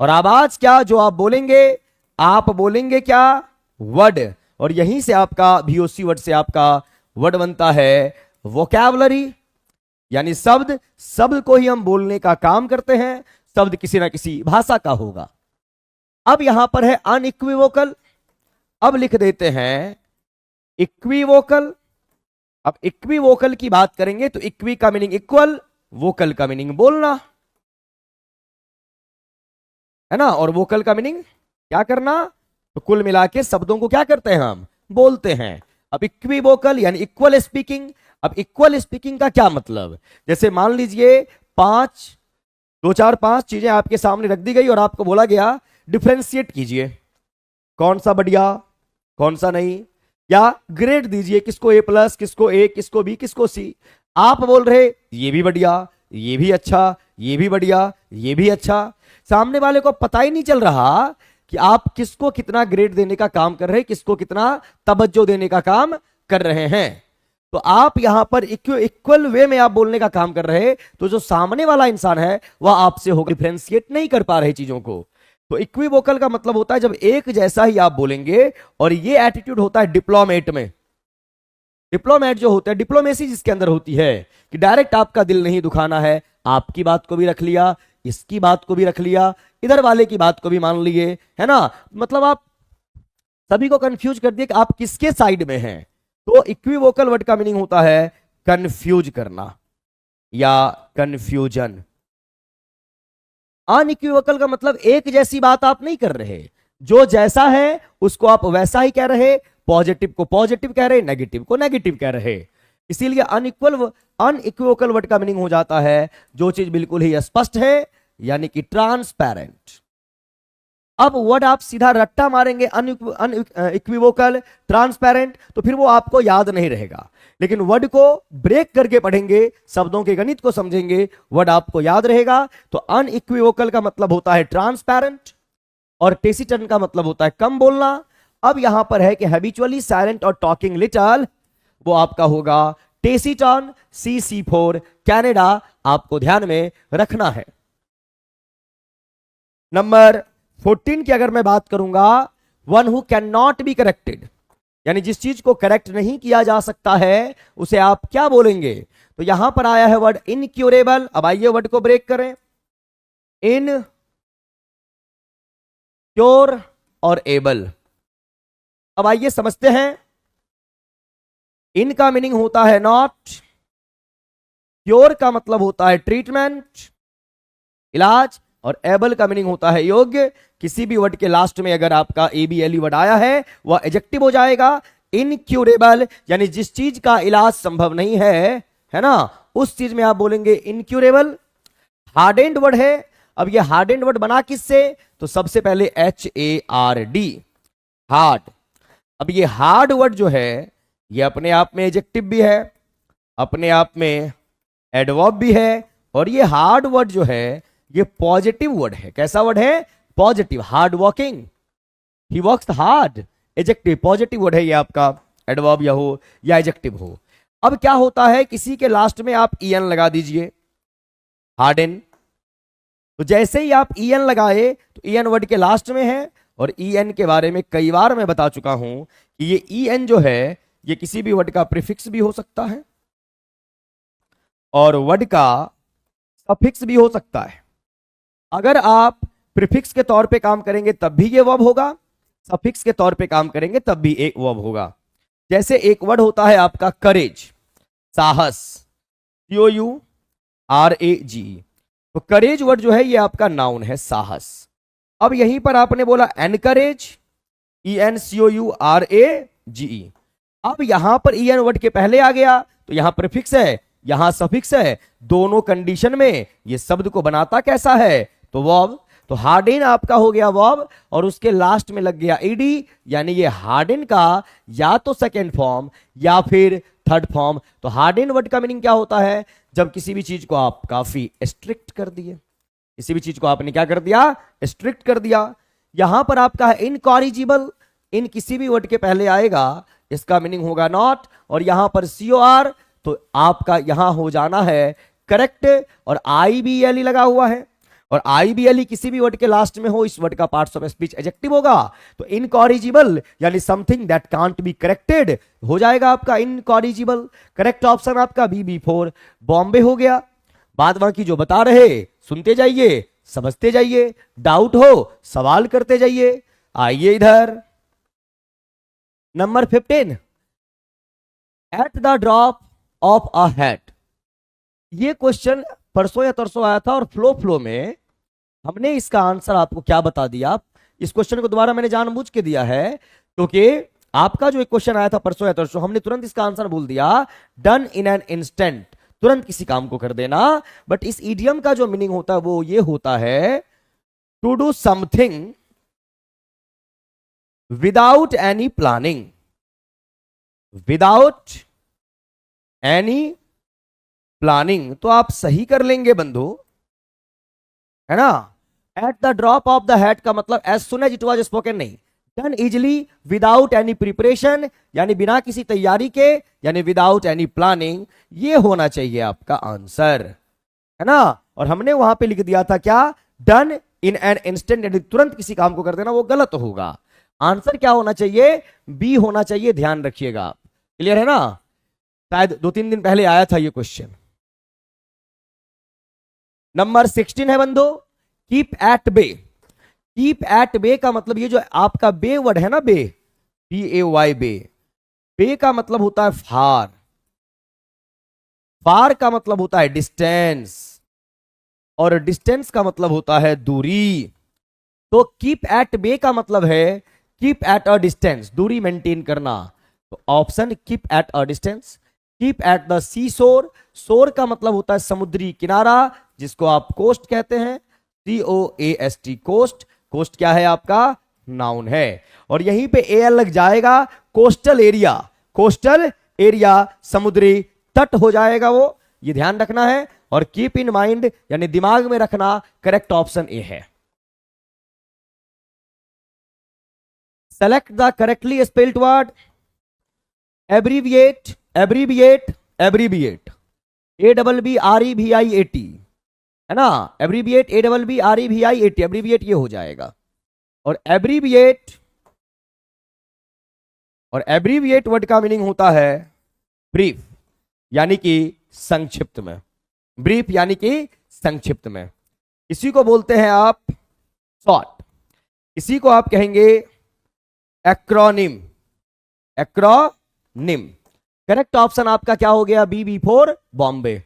और आवाज क्या, जो आप बोलेंगे क्या, वर्ड। और यहीं से आपका VOC वर्ड से आपका वर्ड बनता है वोकैबुलरी, यानी शब्द को ही हम बोलने का काम करते हैं। शब्द किसी ना किसी भाषा का होगा। अब यहां पर है अनइक्विवोकल, अब लिख देते हैं इक्विवोकल। अब इक्विवोकल की बात करेंगे तो इक्वी का मीनिंग इक्वल, वोकल का मीनिंग बोलना, है ना, और वोकल का मीनिंग क्या करना। तो कुल मिला के शब्दों को क्या करते हैं, हम बोलते हैं। अब इक्विवोकल यानी इक्वल स्पीकिंग। अब इक्वल स्पीकिंग का क्या मतलब, जैसे मान लीजिए 5 चीजें आपके सामने रख दी गई और आपको बोला गया डिफरेंशिएट कीजिए, कौन सा बढ़िया कौन सा नहीं, या ग्रेड दीजिए, किसको A+, किसको A, किसको B, किसको C। आप बोल रहे ये भी बढ़िया, ये भी अच्छा, ये भी बढ़िया, ये भी अच्छा। सामने वाले को पता ही नहीं चल रहा कि आप किसको कितना ग्रेड देने का काम कर रहे हैं, किसको कितना तवज्जो देने का काम कर रहे हैं। तो आप यहां पर इक्वल वे में आप बोलने का काम कर रहे हैं, तो जो सामने वाला इंसान है वह आपसे होगा डिफरेंशिएट नहीं कर पा रहे चीजों को। तो इक्विवोकल का मतलब होता है जब एक जैसा ही आप बोलेंगे। और ये एटीट्यूड होता है डिप्लोमेट में। डिप्लोमेट जो होता है, डिप्लोमेसी जिसके अंदर होती है कि डायरेक्ट आपका दिल नहीं दुखाना है, आपकी बात को भी रख लिया, इसकी बात को भी रख लिया, इधर वाले की बात को भी मान लिए, है ना। मतलब आप सभी को कंफ्यूज कर दिए कि आप किसके साइड में हैं। तो इक्विवोकल वर्ड का मीनिंग होता है कंफ्यूज करना या कंफ्यूजन। अनइक्विवोकल का मतलब एक जैसी बात आप नहीं कर रहे, जो जैसा है उसको आप वैसा ही कह रहे, पॉजिटिव को पॉजिटिव कह रहे, नेगेटिव को नेगेटिव कह रहे। इसीलिए अनइक्विवोकल वर्ड का मीनिंग हो जाता है जो चीज बिल्कुल ही स्पष्ट है, यानी कि ट्रांसपेरेंट। अब वर्ड आप सीधा रट्टा मारेंगे अनइक्विवोकल, ट्रांसपेरेंट, तो फिर वो आपको याद नहीं रहेगा। लेकिन वर्ड को ब्रेक करके पढ़ेंगे, शब्दों के गणित को समझेंगे, वर्ड आपको याद रहेगा। तो अनइक्विवोकल का मतलब होता है ट्रांसपेरेंट, और टेसिटन का मतलब होता है कम बोलना। अब यहां पर है कि हैबिचुअली साइलेंट और टॉकिंग लिटल, वो आपका होगा टेसिटन, CC4 कनाडा, आपको ध्यान में रखना है। नंबर 14 की अगर मैं बात करूंगा, one who can not be corrected, यानी जिस चीज को करेक्ट नहीं किया जा सकता है उसे आप क्या बोलेंगे? तो यहां पर आया है वर्ड इनक्यूरेबल। अब आइए वर्ड को ब्रेक करें, इन क्योर और एबल। अब आइए समझते हैं, इन का मीनिंग होता है नॉट, क्योर का मतलब होता है ट्रीटमेंट, इलाज, और एबल का मीनिंग होता है योग्य। किसी भी वर्ड के लास्ट में अगर आपका एबीएल वर्ड आया है वह एडजेक्टिव हो जाएगा। इनक्यूरेबल यानी जिस चीज का इलाज संभव नहीं है ना, उस चीज में आप बोलेंगे इनक्यूरेबल। हार्डेंड वर्ड है। अब ये हार्डेंड वर्ड बना किससे? तो सबसे पहले HARD, हार्ड। अब ये हार्ड वर्ड जो है ये अपने आप में एडजेक्टिव भी है, अपने आप में एडवर्ब भी है, और ये हार्ड वर्ड जो है ये पॉजिटिव वर्ड है। कैसा वर्ड है? Positive. Hard working, he works hard, adjective. Positive word है ये आपका, एडवर्ब या हो या एडजेक्टिव हो। अब क्या होता है, किसी के लास्ट में आप EN लगा दीजिए, हार्डन। तो जैसे ही आप EN लगाए तो EN वर्ड के लास्ट में है, और EN के बारे में कई बार मैं बता चुका हूं कि ये EN जो है ये किसी भी वर्ड का प्रीफिक्स भी हो सकता है और वर्ड का सफिक्स भी हो सकता है। अगर आप प्रीफिक्स के तौर पे काम करेंगे तब भी ये वर्ब होगा, सफिक्स के तौर पे काम करेंगे तब भी एक वर्ब होगा। जैसे एक वर्ड होता है आपका करेज, साहस, COURAGE। तो करेज वर्ड जो है ये आपका नाउन है, साहस। अब यहीं पर आपने बोला एनकरेज, ENCOURAGE। अब यहां पर EN वर्ड के पहले आ गया तो यहां प्रीफिक्स है, यहां सफिक्स है। दोनों कंडीशन में ये शब्द को बनाता कैसा है? तो वर्ब। तो हार्डन आपका हो गया वर्ब, और उसके लास्ट में लग गया ED, यानी ये हार्डन का या तो सेकेंड फॉर्म या फिर थर्ड फॉर्म। तो हार्डन वर्ड का मीनिंग क्या होता है? जब किसी भी चीज को आप काफी स्ट्रिक्ट कर दिए, किसी भी चीज को आपने क्या कर दिया? स्ट्रिक्ट कर दिया। यहां पर आपका है इनकॉरिजिबल, इन किसी भी वर्ड के पहले आएगा, इसका मीनिंग होगा नॉट, और यहां पर COR, तो आपका यहां हो जाना है करेक्ट, और IBLE लगा हुआ है, और IBLE किसी भी वर्ड के लास्ट में हो, इस वर्ड का पार्ट्स ऑफ स्पीच एडजेक्टिव होगा। तो इनकॉरिजिबल यानी something that can't be corrected हो जाएगा आपका इनकॉरिजिबल। करेक्ट ऑप्शन आपका BB4 बॉम्बे हो गया। बाद बाकी जो बता रहे सुनते जाइए, समझते जाइए, डाउट हो सवाल करते जाइए। आइए इधर number 15, eight the drop of a hat. ये क्वेश्चन परसों या तरसों आया था, और फ्लो में हमने इसका आंसर आपको क्या बता दिया। इस क्वेश्चन को दोबारा मैंने जानबूझ के दिया है क्योंकि आपका जो एक क्वेश्चन आया था परसों या तरसों, हमने तुरंत इसका आंसर बोल दिया, डन इन एन इंस्टेंट, तुरंत किसी काम को कर देना। बट इस इडियम का जो मीनिंग होता है वो ये होता है, to do something without any planning, without any planning. तो आप सही कर लेंगे बंधु, है ना। At the drop of the hat का मतलब as soon as it was spoken नहीं, done easily without any preparation, यानी बिना किसी तैयारी के, यानी विदाउट एनी प्लानिंग। ये होना चाहिए आपका आंसर, है ना। और हमने वहां पे लिख दिया था क्या? डन इन एन इंस्टेंट, यानी तुरंत किसी काम को कर देना, वो गलत होगा। आंसर क्या होना चाहिए? बी होना चाहिए, ध्यान रखिएगा। क्लियर है ना। शायद 2-3 दिन पहले आया था ये क्वेश्चन। नंबर 16 है बंधु, keep at bay. Keep at bay का मतलब ये जो आपका बे वर्ड है ना, बे, BAY, बे, बे का मतलब होता है फार, फार का मतलब होता है डिस्टेंस, और डिस्टेंस का मतलब होता है दूरी। तो कीप एट बे का मतलब है कीप एट अ डिस्टेंस, दूरी मेंटेन करना। तो option keep at a distance. Keep at the sea shore, shore का मतलब होता है समुद्री किनारा, जिसको आप कोस्ट कहते हैं, COAST, कोस्ट। कोस्ट क्या है आपका? नाउन है। और यहीं पे AL लग जाएगा, कोस्टल एरिया, कोस्टल एरिया समुद्री तट हो जाएगा वो, ये ध्यान रखना है। और कीप इन माइंड यानी दिमाग में रखना, करेक्ट ऑप्शन ए है। Select the correctly spelled word, abbreviate, abbreviate, abbreviate, ABBREVIAT, है ना, एब्रीविएट ABBREVIAT, एब्रीविएट ये हो जाएगा। और एब्रीविएट, और एब्रीविएट वर्ड का मीनिंग होता है ब्रीफ, यानी कि संक्षिप्त में। ब्रीफ यानी कि संक्षिप्त में। इसी को बोलते हैं आप शॉर्ट, इसी को आप कहेंगे एक्रोनिम, एक्रोनिम। करेक्ट ऑप्शन आपका क्या हो गया? B for Bombay.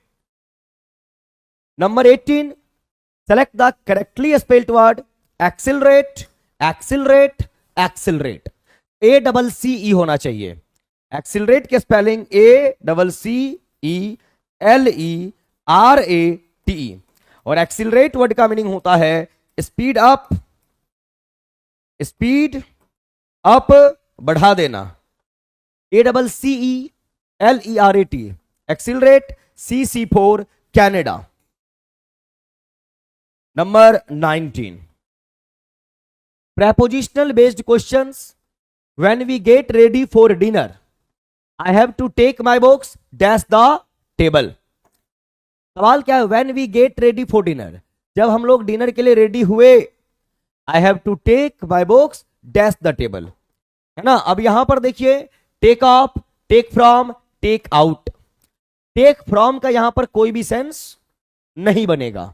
Number 18, select the correctly spelled word accelerate, accelerate, accelerate. ACCE होना चाहिए। एक्सिलरेट के स्पेलिंग ACCELERATE। और एक्सिलरेट वर्ड का मीनिंग होता है स्पीड अप, स्पीड अप, बढ़ा देना। ACCELERAT, accelerate. CC for Canada. Number 19, prepositional based questions। When we get ready for dinner, I have to take my books dash the table। सवाल क्या है? When we get ready for dinner, जब हम लोग dinner के लिए ready हुए, I have to take my books dash the table, है ना। अब यहां पर देखिए, take off, take from, take out. Take from का यहां पर कोई भी सेंस नहीं बनेगा।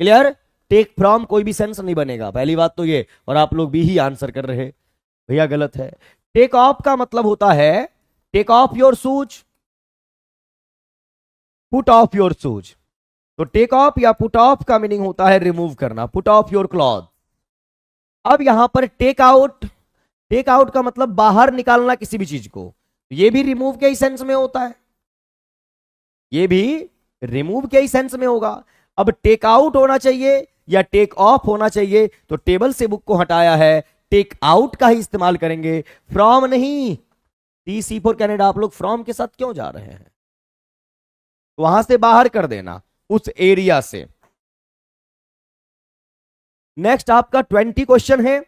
क्लियर? टेक फ्रॉम कोई भी सेंस नहीं बनेगा, पहली बात तो ये। और आप लोग भी ही आंसर कर रहे, भैया गलत है। टेक ऑफ का मतलब होता है take off your shoes, put off your shoes. तो टेक ऑफ या पुट ऑफ का मीनिंग होता है रिमूव करना, पुट ऑफ योर क्लॉथ। अब यहां पर टेक आउट, टेक आउट का मतलब बाहर निकालना किसी भी चीज को, ये भी रिमूव के ही सेंस में होता है, ये भी रिमूव के ही सेंस में होगा। अब टेक आउट होना चाहिए या टेक ऑफ होना चाहिए, तो टेबल से बुक को हटाया है, टेक आउट का ही इस्तेमाल करेंगे, फ्रॉम नहीं। CC for Canada. आप लोग फ्रॉम के साथ क्यों जा रहे हैं? वहां से बाहर कर देना, उस एरिया से। नेक्स्ट आपका 20 क्वेश्चन है।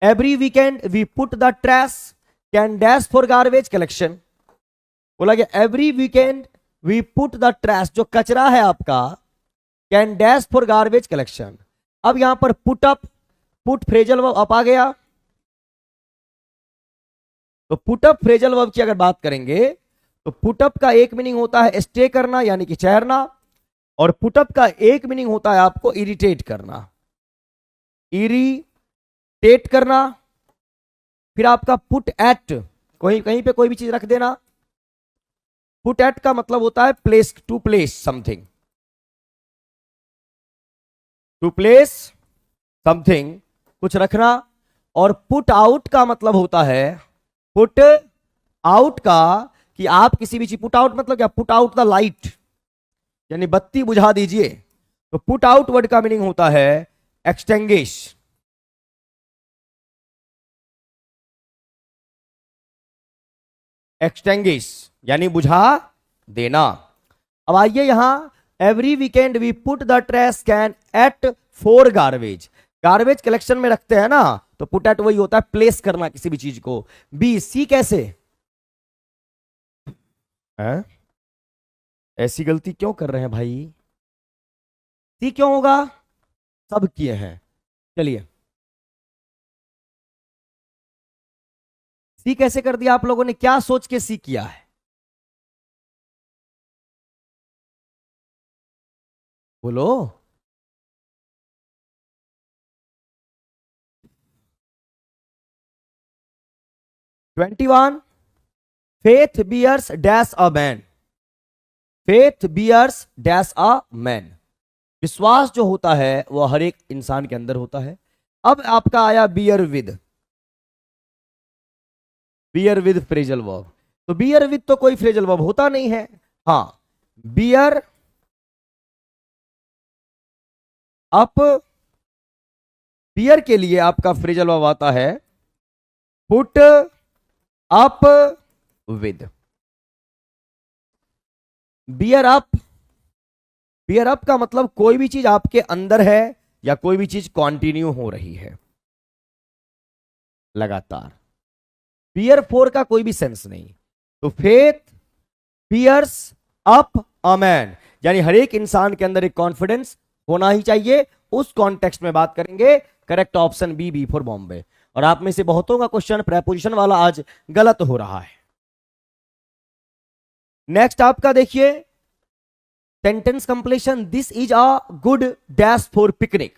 Every weekend we put the trash can dash for garbage collection. बोला गया every weekend we put the trash, जो कचरा है आपका, can dash for garbage collection. अब यहां पर put up, put phrasal verb up आ गया, तो पुटअप फ्रेजल वर्ब की अगर बात करेंगे तो पुटअप का एक मीनिंग होता है स्टे करना यानी कि ठहरना, और पुटअप का एक मीनिंग होता है आपको इरिटेट करना, इरिटेट करना। फिर आपका पुट एट, कोई कहीं पे कोई भी चीज रख देना। पुट एट का मतलब होता है place, to place something, to place something, कुछ रखना। और पुट आउट का मतलब होता है, पुट आउट का कि आप किसी भी चीज, पुट आउट मतलब क्या? पुट आउट द लाइट, यानी बत्ती बुझा दीजिए। तो पुट आउट वर्ड का मीनिंग होता है एक्सटिंग्विश, एक्सटिंग्विश यानी बुझा देना। अब आइए यहां, every weekend we put the trash can at for garbage. Garbage collection में रखते हैं ना, तो पुट एट वही होता है प्लेस करना किसी भी चीज को। बी, सी कैसे है? ऐसी गलती क्यों कर रहे हैं भाई? सी क्यों होगा? सब किए हैं। चलिए, सी कैसे कर दिया आप लोगों ने? क्या सोच के सी किया है? बोलो। Twenty one, faith bears dash a man, faith bears dash a man. विश्वास जो होता है वह हर एक इंसान के अंदर होता है। अब आपका आया bear with, bear with phrasal verb. तो बियर विद तो कोई फ्रेजल वर्ब होता नहीं है। हाँ, बियर अप, बियर के लिए आपका फ्रेजल वर्ब आता है put up with. Beer up, beer up का मतलब कोई भी चीज आपके अंदर है या कोई भी चीज कंटिन्यू हो रही है लगातार। बियर फोर का कोई भी सेंस नहीं। तो faith bears up a man, यानी हर एक इंसान के अंदर एक कॉन्फिडेंस होना ही चाहिए। उस कॉन्टेक्स्ट में बात करेंगे। Correct option B for Bombay. और आप में से बहुतों का क्वेश्चन प्रेपोजिशन वाला आज गलत हो रहा है। नेक्स्ट आपका देखिए sentence completion, this is a good dash for picnic.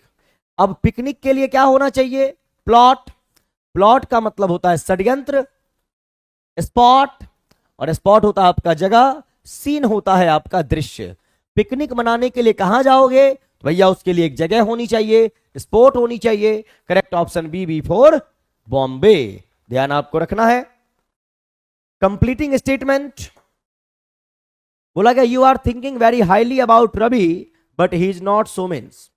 अब पिकनिक के लिए क्या होना चाहिए? प्लॉट। प्लॉट का मतलब होता है षड्यंत्र। स्पॉट, और स्पॉट होता है आपका जगह। सीन होता है आपका दृश्य। पिकनिक मनाने के लिए कहां जाओगे? तो भैया उसके लिए एक जगह होनी चाहिए, स्पॉट होनी चाहिए। Correct option B for Bombay. ध्यान आपको रखना है। कंप्लीटिंग स्टेटमेंट बोला गया, you are thinking very highly about Ravi but he is not so means.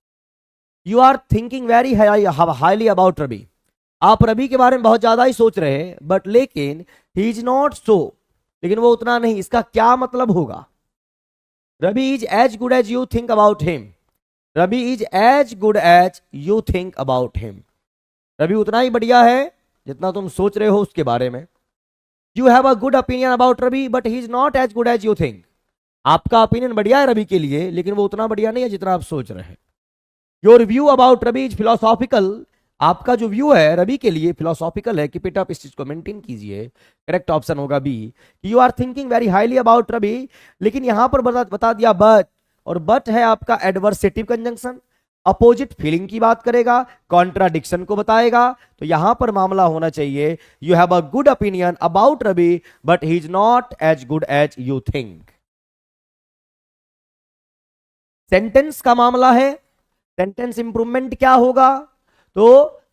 You are thinking very highly about Ravi, आप रवि के बारे में बहुत ज्यादा ही सोच रहे हैं, बट लेकिन ही इज नॉट सो, लेकिन वो उतना नहीं। इसका क्या मतलब होगा? Ravi is as good as you think about him. Ravi is as good as you think about him. Ravi उतना ही बढ़िया है जितना तुम सोच रहे हो उसके बारे में। You have a good opinion about Ravi but he is not as good as you think. आपका ओपिनियन बढ़िया है रवि के लिए, लेकिन वो उतना बढ़िया नहीं है जितना आप सोच रहे हैं। Your view about Ravi is philosophical. आपका जो व्यू है रवि के लिए फिलोसॉफिकल है। कीप इट अप, इस चीज को मेंटेन कीजिए। करेक्ट ऑप्शन होगा B, you are thinking very highly about Ravi. लेकिन यहां पर बता दिया बट, और बट है आपका एडवर्सेटिव कंजंक्शन, अपोजिट फीलिंग की बात करेगा, कॉन्ट्राडिक्शन को बताएगा। तो यहां पर मामला होना चाहिए, you have a good opinion about Ravi but he is not as good as you think. Sentence का मामला है। सेंटेंस इंप्रूवमेंट क्या होगा? तो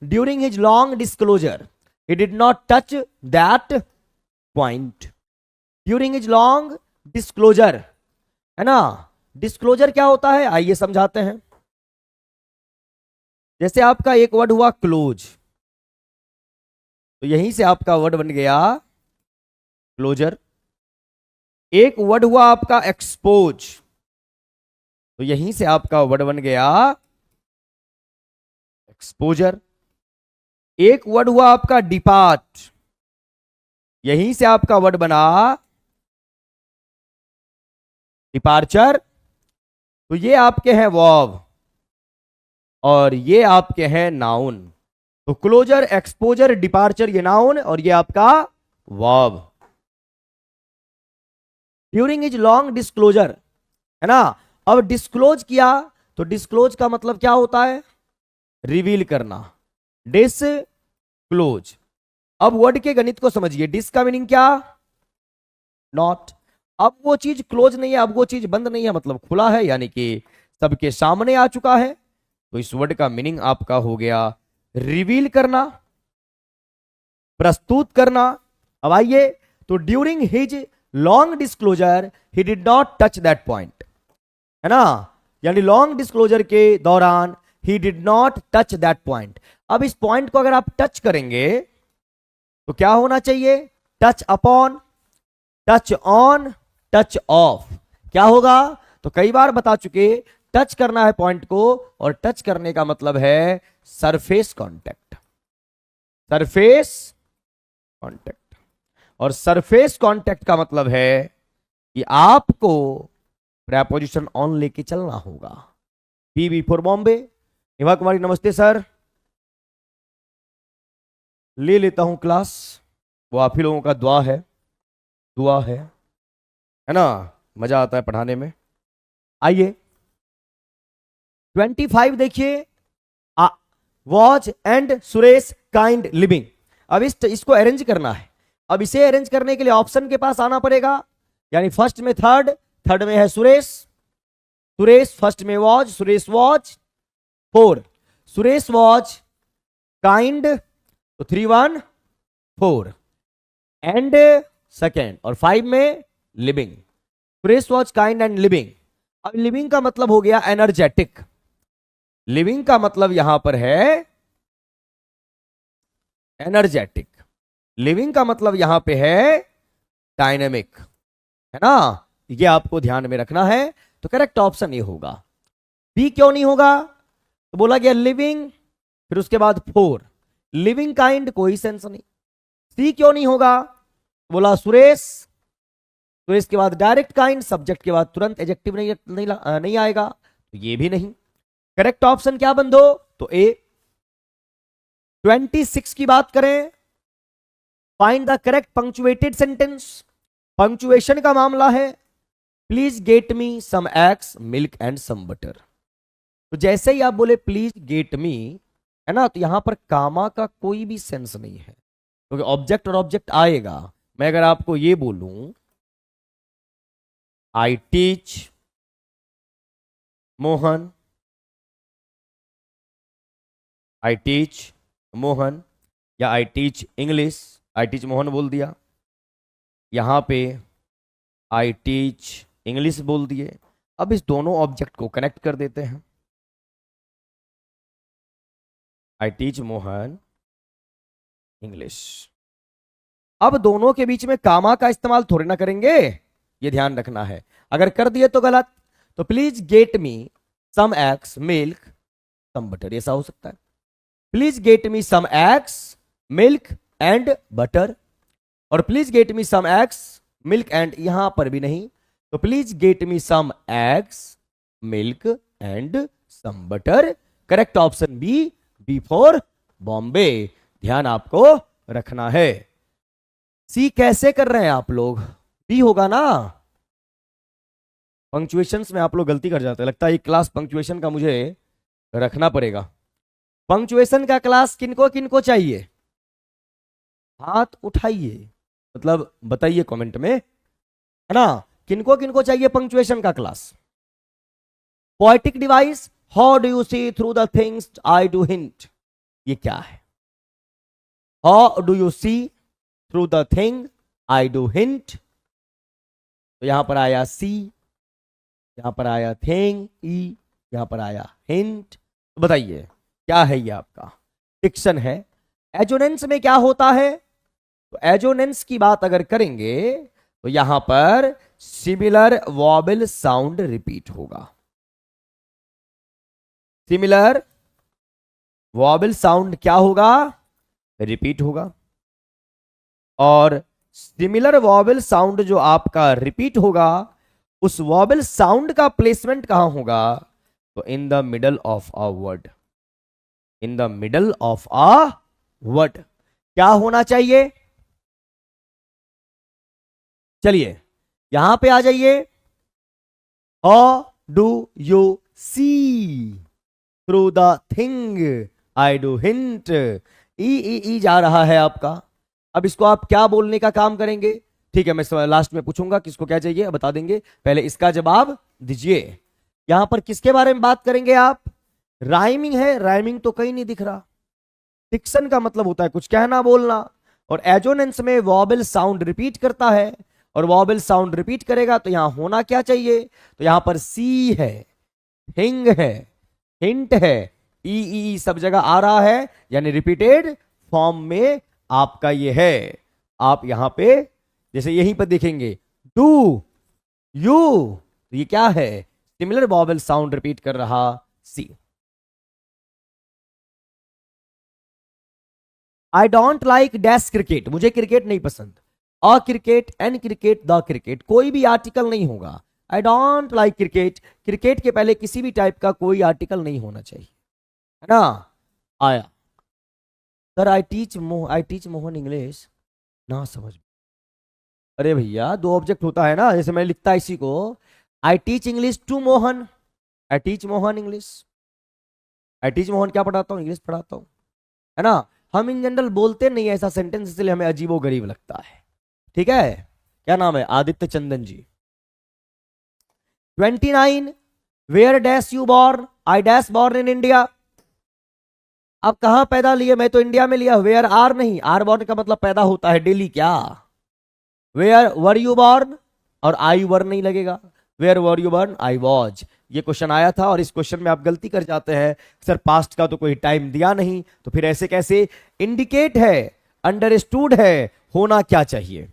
during his long disclosure he did not touch that point. During his long disclosure, है ना। Disclosure क्या होता है आइए समझाते हैं। जैसे आपका एक वर्ड हुआ क्लोज, तो यहीं से आपका वर्ड बन गया क्लोजर। एक वर्ड हुआ आपका एक्सपोज, तो यहीं से आपका वर्ड बन गया एक्सपोजर। एक वर्ड हुआ आपका डिपार्ट, यहीं से आपका वर्ड बना डिपार्चर। तो ये आपके हैं वर्ब और ये आपके हैं नाउन। तो क्लोजर, एक्सपोजर, डिपार्चर ये नाउन और ये आपका verb. During is long disclosure, है ना। अब डिस्क्लोज किया, तो डिस्क्लोज का मतलब क्या होता है? रिवील करना। डिस्क्लोज। अब वर्ड के गणित को समझिए। डिस का मीनिंग क्या? नॉट। अब वो चीज क्लोज नहीं है, अब वो चीज बंद नहीं है, मतलब खुला है, यानी कि सबके सामने आ चुका है। तो इस वर्ड का मीनिंग आपका हो गया रिवील करना, प्रस्तुत करना। अब आइए, तो during his long disclosure he did not touch that point, है ना। यानी लॉन्ग डिस्क्लोजर के दौरान ही did not touch that point. अब इस पॉइंट को अगर आप टच करेंगे तो क्या होना चाहिए? Touch upon, touch on, touch of. क्या होगा? तो कई बार बता चुके, टच करना है पॉइंट को, और टच करने का मतलब है सरफेस कांटेक्ट। सरफेस कांटेक्ट, और सरफेस कांटेक्ट का मतलब है कि आपको प्रेपोजिशन ऑन लेके चलना होगा। B for Bombay. निभा कुमारी नमस्ते सर, ले लेता हूं क्लास। वो आप ही लोगों का दुआ है ना। मजा आता है पढ़ाने में। आइए 25 देखिए, watch and Suresh kind living. अब इसको अरेंज करना है। अब इसे अरेंज करने के लिए ऑप्शन के पास आना पड़ेगा, यानी फर्स्ट में थर्ड, थर्ड में है सुरेश, सुरेश फर्स्ट में watch, Suresh watch. 4 Suresh watch kind, तो 3 1 4 एंड सेकेंड, और 5 में living. Suresh watch kind and living. अब लिविंग का मतलब हो गया एनर्जेटिक। लिविंग का मतलब यहां पर है एनर्जेटिक। लिविंग का मतलब यहां पे है डायनेमिक, है ना। ये आपको ध्यान में रखना है। तो करेक्ट ऑप्शन ये होगा। बी क्यों नहीं होगा? तो बोला गया लिविंग, फिर उसके बाद 4 लिविंग काइंड, कोई सेंस नहीं। सी क्यों नहीं होगा? बोला सुरेश तो इसके बाद डायरेक्ट काइंड, सब्जेक्ट के बाद तुरंत एडजेक्टिव नहीं आएगा, तो ये भी नहीं। करेक्ट ऑप्शन क्या बंदो? तो ए। 26 की बात करें, find the correct punctuated sentence. Punctuation का मामला है, please get me some eggs milk and some butter. तो जैसे ही आप बोले प्लीज गेट मी, है ना, तो यहां पर कामा का कोई भी सेंस नहीं है, क्योंकि ऑब्जेक्ट और ऑब्जेक्ट आएगा। मैं अगर आपको ये बोलूं, I teach Mohan, I teach Mohan, या I teach English, I teach Mohan बोल दिया, यहां पे आई टीच इंग्लिश बोल दिए। अब इस दोनों ऑब्जेक्ट को कनेक्ट कर देते हैं, आई टीच मोहन इंग्लिश। अब दोनों के बीच में कामा का इस्तेमाल थोड़ी ना करेंगे, ये ध्यान रखना है। अगर कर दिए तो गलत। तो please get me some eggs milk some butter, ऐसा हो सकता है, please get me some eggs milk and butter. और please get me some eggs milk and, यहां पर भी नहीं, तो please get me some eggs milk and some butter. Correct option B for Bombay. ध्यान आपको रखना है। सी कैसे कर रहे हैं आप लोग? बी होगा ना। पंक्चुएशंस में आप लोग गलती कर जाते हैं, लगता है एक क्लास पंक्चुएशन का मुझे रखना पड़ेगा। पंक्चुएशन का क्लास किनको किनको चाहिए? हाथ उठाइए, मतलब बताइए कमेंट में, है ना, किनको किनको चाहिए पंक्चुएशन का class. Poetic device, how do you see through the things I do hint, ये क्या है? How do you see through the thing I do hint, तो यहां पर आया सी, यहां पर आया थिंग ई, यहां पर आया हिंट। तो बताइए क्या है? ये आपका डिक्शन है। एजोनेंस में क्या होता है? तो एजोनेंस की बात अगर करेंगे तो यहां पर सिमिलर वॉबल साउंड रिपीट होगा, सिमिलर वॉबल साउंड क्या होगा? रिपीट होगा। और सिमिलर वॉबल साउंड जो आपका रिपीट होगा, उस वॉबल साउंड का प्लेसमेंट कहां होगा? तो in the middle of a word, in the middle of a word. क्या होना चाहिए? चलिए यहां पे आ जाइए। How do you see through the thing I do hint, E जा रहा है आपका। अब इसको आप क्या बोलने का काम करेंगे? ठीक है, मैं लास्ट में पूछूंगा किसको क्या चाहिए, बता देंगे, पहले इसका जवाब दीजिए। यहां पर किसके बारे में बात करेंगे आप? राइमिंग है, राइमिंग तो कहीं नहीं दिख रहा। डिक्शन का मतलब होता है कुछ कहना बोलना, और एजोनेंस में वॉबल साउंड रिपीट करता है, और वॉबल साउंड रिपीट करेगा तो यहां होना क्या चाहिए? तो यहां पर सी है, हिंग है, हिंट है, ई सब जगह आ रहा है, यानी रिपीटेड फॉर्म में आपका ये है। आप यहां पे जैसे यहीं पर देखेंगे डू यू, तो ये क्या है? सिमिलर वॉबल साउंड रिपीट कर रहा सी। I don't like dash cricket, मुझे क्रिकेट नहीं पसंद। A cricket, an cricket, the cricket, कोई भी आर्टिकल नहीं होगा। I don't like cricket, cricket के पहले किसी भी टाइप का कोई आर्टिकल नहीं होना चाहिए, है ना। आया sir I teach Mohan English, ना समझ। अरे भैया दो ऑब्जेक्ट होता है ना, जैसे मैं लिखता इसी को, I teach English to Mohan, I teach Mohan English, I teach Mohan क्या पढ़ाता हूँ? इंग्लिश पढ़ाता हूँ, है ना। हम इन जनरल बोलते नहीं है ऐसा सेंटेंस, इसलिए हमें अजीबो गरीब लगता है। ठीक है, क्या नाम है? Aditya Chandan ji. 29, where dash you born? I dash born in India. आप कहां पैदा लिए? मैं तो इंडिया में लिया। वेयर आर नहीं, आर बॉर्न का मतलब पैदा होता है डेली क्या? वेयर वर यू बॉर्न, और आई वर नहीं लगेगा। Where were you born? I was. ये क्वेश्चन आया था, और इस क्वेश्चन में आप गलती कर जाते हैं, सर पास्ट का तो कोई टाइम दिया नहीं, तो फिर ऐसे कैसे? इंडिकेट है, अंडरस्टूड है, होना क्या चाहिए?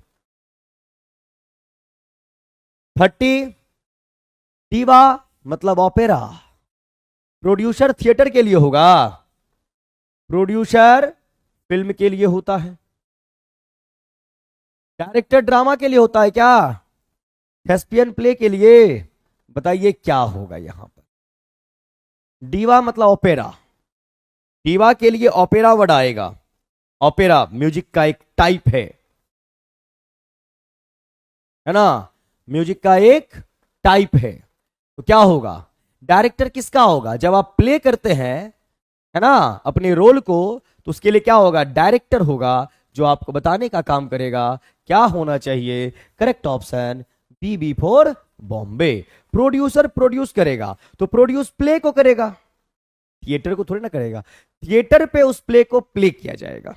30, डीवा मतलब ओपेरा। प्रोड्यूसर थिएटर के लिए होगा, प्रोड्यूसर फिल्म के लिए होता है, डायरेक्टर ड्रामा के लिए होता है क्या? थेस्पियन प्ले के लिए बताइए क्या होगा यहां पर। डीवा मतलब ओपेरा, डीवा के लिए ओपेरा वर्ड आएगा। ओपेरा म्यूजिक का एक टाइप है ना, म्यूजिक का एक टाइप है। तो क्या होगा, डायरेक्टर किसका होगा, जब आप प्ले करते हैं है ना अपने रोल को, तो उसके लिए क्या होगा, डायरेक्टर होगा, जो आपको बताने का काम करेगा क्या होना चाहिए। Correct option B, B for Bombay. Producer produce करेगा, तो प्रोड्यूस प्ले को करेगा, थिएटर को थोड़ी ना करेगा। थिएटर पे उस प्ले को प्ले किया जाएगा।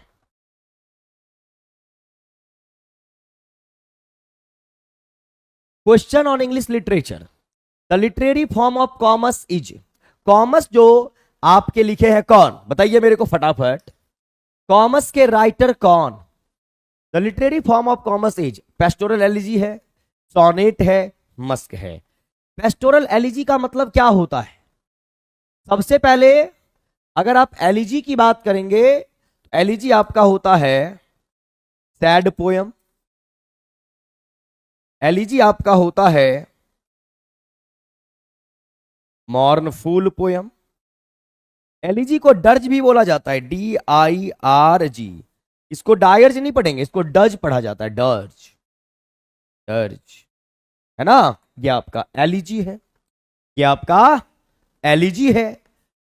Question on English literature, the literary form of commerce is, commerce जो आपके लिखे हैं कौन, बताइए मेरे को फटाफट, कॉमर्स के राइटर कौन। The literary form of commerce is, pastoral elegy है, सोनेट है, मस्क है। पेस्टोरल एलिजी का मतलब क्या होता है, सबसे पहले अगर आप एलिजी की बात करेंगे, तो एलिजी आपका होता है सैड पोयम, एलिजी आपका होता है मॉर्नफुल पोयम। एलिजी को डर्ज भी बोला जाता है, DIRG। इसको डायर्ज नहीं पढ़ेंगे, इसको डज पढ़ा जाता है, डर्ज, डर्ज है ना। ये आपका एलिजी है, ये आपका एलिजी है।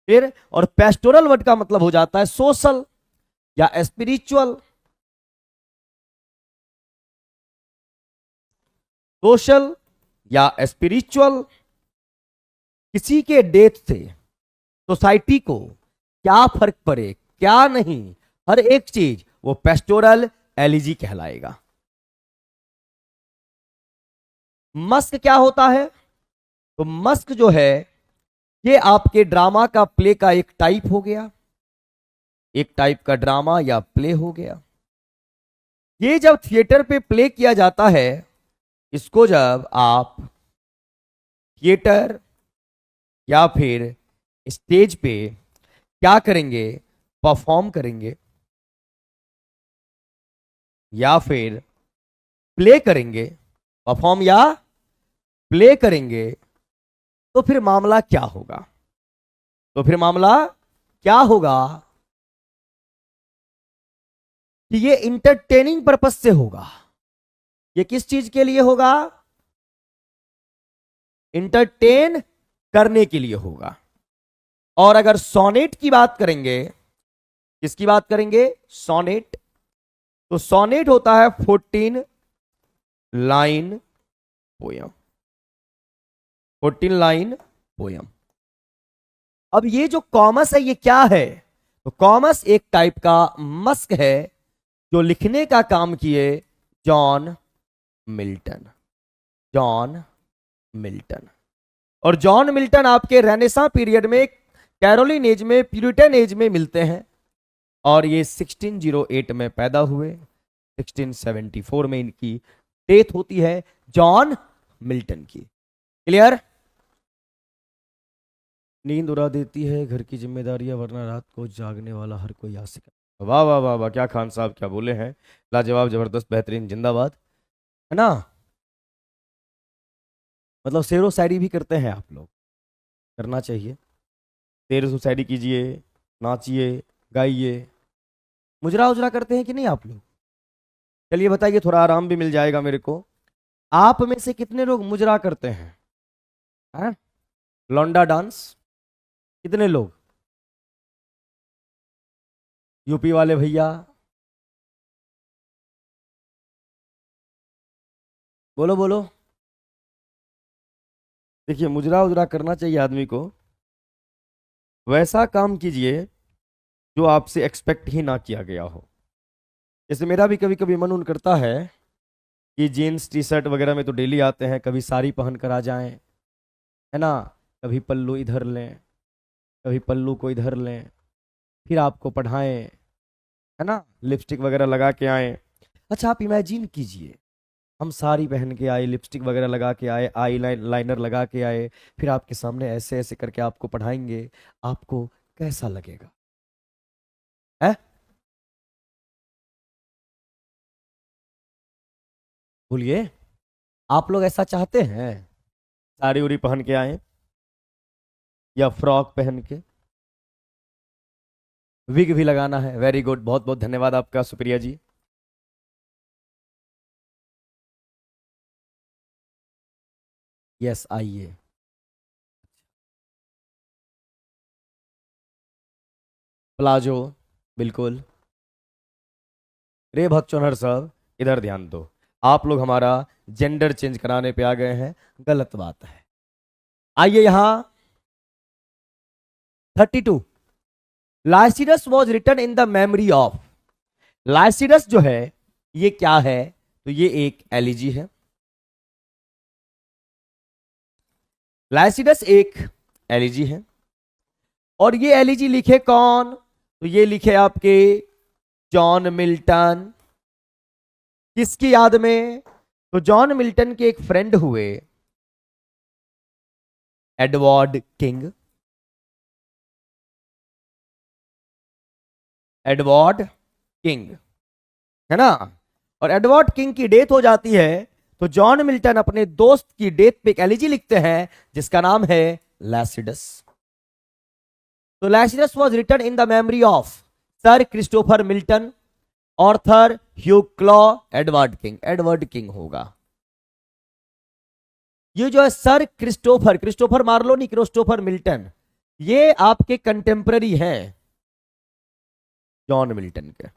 फिर और पेस्टोरल वर्ड का मतलब हो जाता है सोशल या स्पिरिचुअल, सोशल या स्पिरिचुअल। किसी के डेथ से सोसाइटी को क्या फर्क पड़े क्या नहीं, हर एक चीज वो पेस्टोरल एलिजी कहलाएगा। मस्क क्या होता है, तो मस्क जो है ये आपके ड्रामा का प्ले का एक टाइप हो गया, एक टाइप का ड्रामा या प्ले हो गया। ये जब थिएटर पे प्ले किया जाता है, इसको जब आप थिएटर या फिर स्टेज पे क्या करेंगे, परफॉर्म करेंगे या फिर प्ले करेंगे, परफॉर्म या प्ले करेंगे, तो फिर मामला क्या होगा, तो फिर मामला क्या होगा कि ये इंटरटेनिंग पर्पस से होगा। ये किस चीज के लिए होगा, इंटरटेन करने के लिए होगा। और अगर सोनेट की बात करेंगे, किसकी बात करेंगे, सोनेट, तो सोनेट होता है 14 लाइन पोयम, 14 लाइन पोयम। अब ये जो कॉमर्स है ये क्या है, तो कॉमर्स एक टाइप का मस्क है जो लिखने का काम किए जॉन मिल्टन, जॉन मिल्टन। और जॉन मिल्टन आपके रेनेसां पीरियड में, कैरोलिन एज में, प्यूरिटन एज में मिलते हैं, और ये 1608 में पैदा हुए, 1674 में इनकी डेथ होती है, जॉन मिल्टन की। क्लियर। नींद उड़ा देती है घर की जिम्मेदारियां, वरना रात को जागने वाला हर कोई आशिक। वाह वाह वाह वाह, क्या खान साहब क्या बोले हैं, लाजवाब, जबरदस्त, बेहतरीन, जिंदाबाद, है ना। मतलब शेरो शायरी भी करते हैं आप लोग, करना चाहिए, शेर शायरी कीजिए, नाचिए, गाइए। मुजरा उजरा करते हैं कि नहीं आप लोग, चलिए बताइए, थोड़ा आराम भी मिल जाएगा मेरे को। आप में से कितने लोग मुजरा करते हैं? लौंडा डांस कितने लोग, यूपी वाले भैया, बोलो बोलो। देखिए मुजरा उजरा करना चाहिए आदमी को, वैसा काम कीजिए जो आपसे एक्सपेक्ट ही ना किया गया हो। जैसे मेरा भी कभी कभी मन उन करता है कि जीन्स टी शर्ट वगैरह में तो डेली आते हैं, कभी साड़ी पहन कर आ जाएं, है ना, कभी पल्लू इधर लें, कभी पल्लू को इधर लें, फिर आपको पढ़ाएं, है ना, लिपस्टिक वगैरह लगा के आए। अच्छा आप इमेजिन कीजिए, हम साड़ी पहन के आए, लिपस्टिक वगैरह लगा के आए, लाइनर लगा के आए, फिर आपके सामने ऐसे ऐसे करके आपको पढ़ाएंगे, आपको कैसा लगेगा, है? बोलिए, आप लोग ऐसा चाहते हैं साड़ी उड़ी पहन के आए या फ्रॉक पहन के? विग भी लगाना है, वेरी गुड, बहुत बहुत धन्यवाद आपका, शुक्रिया जी। यस आइए। प्लाजो, बिल्कुल। रे भक्चोनहर साहब इधर ध्यान दो, आप लोग हमारा जेंडर चेंज कराने पे आ गए हैं, गलत बात है। आइए यहां 32, Lycidas was written in the memory of. Lycidas जो है ये क्या है? तो ये एक एलिजी है। लाइसिडस एक एलिजी है और ये एलिजी लिखे कौन? तो ये लिखे आपके जॉन मिल्टन। किसकी याद में? तो जॉन मिल्टन के एक फ्रेंड हुए एडवर्ड किंग। एडवर्ड किंग है ना। और एडवर्ड किंग की डेथ हो जाती है तो जॉन मिल्टन अपने दोस्त की डेथ पे एक एलिजी लिखते हैं जिसका नाम है लैसिडस। तो Lycidas was written in the memory of sir Christopher Milton, Arthur Hugh Clough, Edward King. Edward King होगा ये जो है सर क्रिस्टोफर, क्रिस्टोफर मार्लो नहीं, क्रिस्टोफर मिल्टन, ये आपके कंटेम्पररी हैं जॉन मिल्टन के।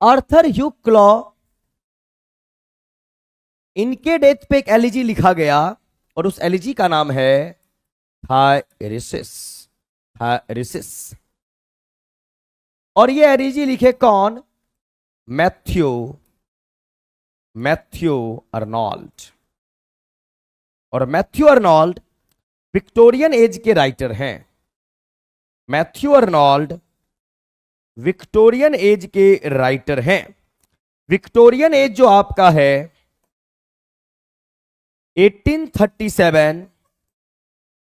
आर्थर ह्यू क्लॉ, इनके डेथ पे एक एलिजी लिखा गया और उस एलिजी का नाम है थायरिसिस। थायरिसिस। और ये एलिजी लिखे कौन? Matthew, Matthew Arnold. और मैथ्यू अर्नोल्ड विक्टोरियन एज के राइटर हैं। मैथ्यू अर्नोल्ड विक्टोरियन एज के राइटर हैं। विक्टोरियन एज जो आपका है 1837,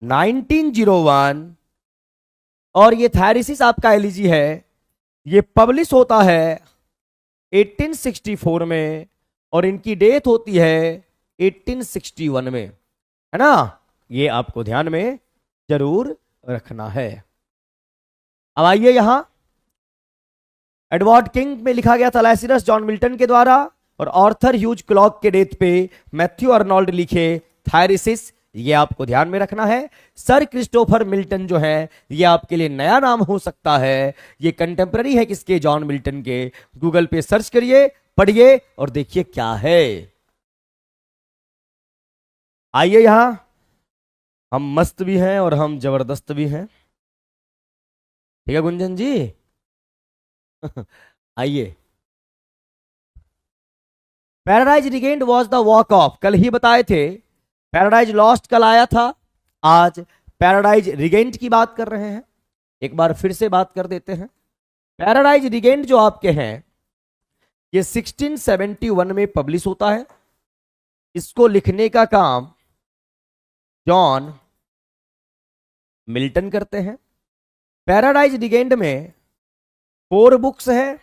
1901, और ये थायरिसिस आपका एलिजी है, ये पब्लिश होता है 1864 में और इनकी डेथ होती है 1861 में, है ना। ये आपको ध्यान में जरूर रखना है। अब आइए यहां एडवर्ड किंग में लिखा गया था लाइसिडस जॉन मिल्टन के द्वारा और ऑर्थर ह्यूज क्लॉक के डेथ पे मैथ्यू अर्नोल्ड लिखे थायरिसिस। ये आपको ध्यान में रखना है। सर क्रिस्टोफर मिल्टन जो है ये आपके लिए नया नाम हो सकता है, ये कंटेम्पररी है किसके? जॉन मिल्टन के। गूगल पे सर्च करिए, पढ़िए और देखिए क्या है। आइए यहां हम मस्त भी हैं और हम जबरदस्त भी हैं, ठीक है गुंजन जी? आइए। Paradise regained was the walk of, कल ही बताए थे पैराडाइज लॉस्ट कल आया था, आज पैराडाइज रिगेन्ड की बात कर रहे हैं। एक बार फिर से बात कर देते हैं। पैराडाइज रिगेन्ड जो आपके हैं ये 1671 में पब्लिश होता है। इसको लिखने का काम जॉन मिल्टन करते हैं। पैराडाइज रिगेन्ड में 4 बुक्स हैं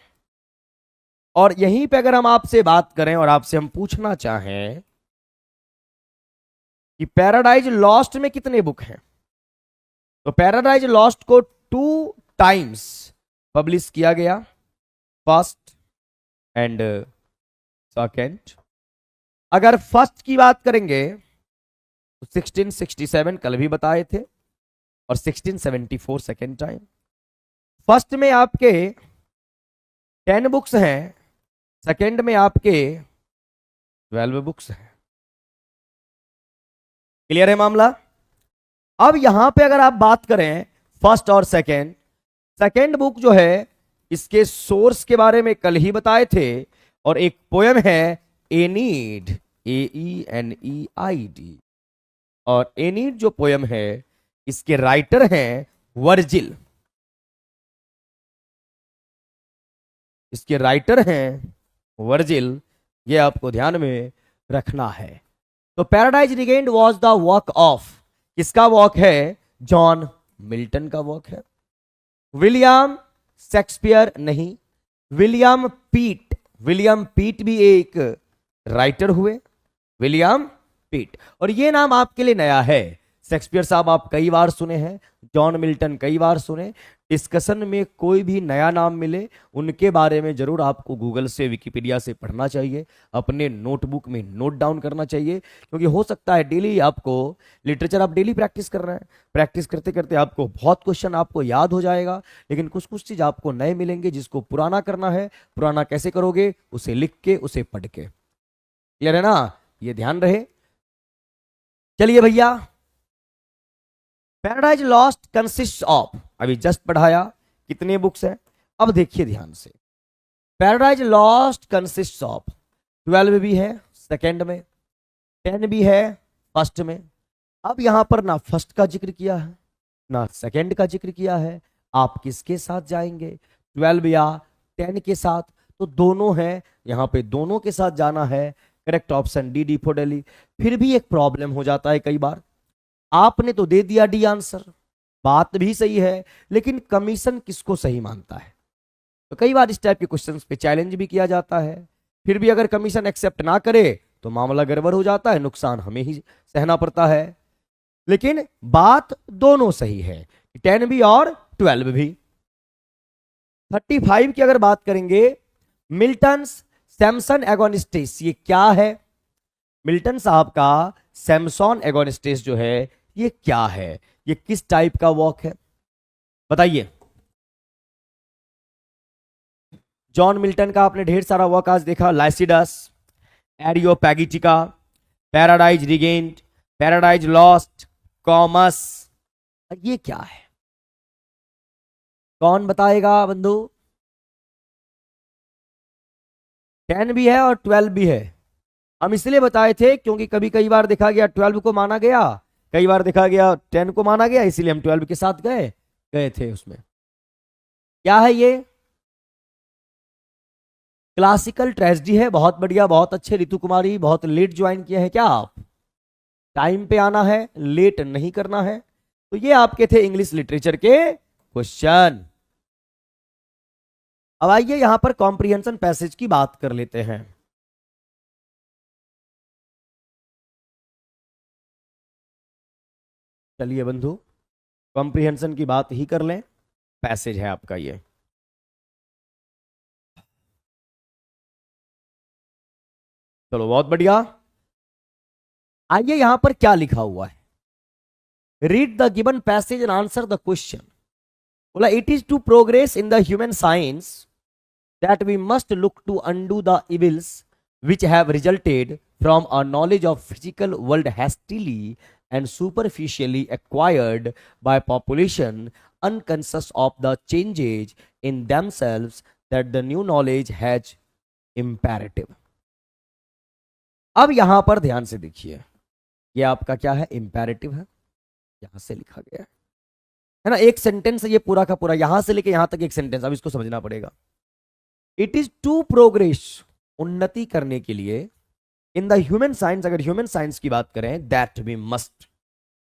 और यहीं पे अगर हम आपसे बात करें और आपसे हम पूछना चाहें कि पैराडाइज लॉस्ट में कितने बुक हैं, तो पैराडाइज लॉस्ट को 2 टाइम्स पब्लिश किया गया, फर्स्ट एंड सेकेंड। अगर फर्स्ट की बात करेंगे तो 1667 कल भी बताए थे और 1674 सेकेंड टाइम। फर्स्ट में आपके 10 बुक्स हैं, सेकेंड में आपके 12 बुक्स हैं। क्लियर है मामला? अब यहां पे अगर आप बात करें फर्स्ट और सेकेंड, सेकेंड बुक जो है इसके सोर्स के बारे में कल ही बताए थे और एक पोयम है एनीड, AENEID, और एनीड जो पोयम है इसके राइटर हैं वर्जिल। इसके राइटर हैं वर्जिल, ये आपको ध्यान में रखना है। तो paradise regained was the work of, किसका वर्क है? जॉन मिल्टन का वर्क है। विलियम शेक्सपियर नहीं, विलियम पीट, विलियम पीट भी एक राइटर हुए, विलियम पीट। और ये नाम आपके लिए नया है। शेक्सपियर साहब आप कई बार सुने हैं, जॉन मिल्टन कई बार सुने। डिस्कशन में कोई भी नया नाम मिले उनके बारे में जरूर आपको गूगल से, विकिपीडिया से पढ़ना चाहिए, अपने नोटबुक में नोट डाउन करना चाहिए, क्योंकि हो सकता है डेली आपको लिटरेचर, आप डेली प्रैक्टिस कर रहे हैं, प्रैक्टिस करते करते आपको बहुत क्वेश्चन आपको याद हो जाएगा, लेकिन कुछ कुछ चीज आपको नए मिलेंगे जिसको पुराना करना है। पुराना कैसे करोगे? उसे लिख के, उसे पढ़ के। क्लियर है ना? ये ध्यान रहे। चलिए भैया, पैराडाइज लॉस्ट कंसिस्ट ऑफ, अभी जस्ट पढ़ाया कितने बुक्स हैं। अब देखिए ध्यान से, पैराडाइज लॉस्ट कंसिस्ट ऑफ 12 भी है सेकंड में, 10 भी है फर्स्ट में। अब यहां पर ना फर्स्ट का जिक्र किया है ना सेकंड का जिक्र किया है। आप किसके साथ जाएंगे? 12 या 10 के साथ? तो दोनों है, यहां पे दोनों के साथ जाना है। Correct option D, D for Delhi. फिर भी एक प्रॉब्लम हो जाता है कई बार, आपने तो दे दिया डी आंसर, बात भी सही है, लेकिन कमीशन किसको सही मानता है? तो कई बार इस टाइप के क्वेश्चंस पे चैलेंज भी किया जाता है। फिर भी अगर कमीशन एक्सेप्ट ना करे तो मामला गड़बड़ हो जाता है, नुकसान हमें ही सहना पड़ता है। लेकिन बात दोनों सही है, 10 भी और 12 भी। 35 की अगर बात करेंगे, मिल्टन सैमसन एगोनिस्टिस, ये क्या है? मिल्टन साहब का सैमसन एगोनिस्टिस जो है ये क्या है? ये किस टाइप का वर्क है बताइए? जॉन मिल्टन का आपने ढेर सारा वर्क आज देखा, Lycidas, Areopagitica, Paradise Regained, Paradise Lost, Comus. ये क्या है? कौन बताएगा बंधु? 10 भी है और 12 भी है। हम इसलिए बताए थे क्योंकि कभी कई बार देखा गया 12 को माना गया, कई बार देखा गया 10 को माना गया, इसीलिए हम 12 के साथ गए थे उसमें। क्या है ये? क्लासिकल ट्रेजेडी है। बहुत बढ़िया, बहुत अच्छे ऋतु कुमारी, बहुत लेट ज्वाइन किया है क्या आप? टाइम पे आना है, लेट नहीं करना है। तो ये आपके थे इंग्लिश लिटरेचर के क्वेश्चन। अब आइए यहां पर कॉम्प्रिहेंशन पैसेज की बात कर लेते हैं। चलिए बंधु, कॉम्प्रिहेंशन की बात ही कर लें। पैसेज है आपका ये, चलो बहुत बढ़िया। आइए यहां पर क्या लिखा हुआ है, read the given passage and answer the question. बोला it is to progress in the human science that we must look to undo the evils which have resulted from a knowledge of physical world hastily and superficially acquired by population unconscious of the changes in themselves that the new knowledge has imperative। अब यहां पर ध्यान से देखिए, ये आपका क्या है? इंपैरेटिव है, यहां से लिखा गया है ना। एक सेंटेंस है ये पूरा का पूरा, यहां से लेके यहां तक एक सेंटेंस, अब इसको समझना पड़ेगा। इट इज टू प्रोग्रेस, उन्नति करने के लिए, इन द ह्यूमन साइंस, अगर ह्यूमन साइंस की बात करें, दैट वी मस्ट,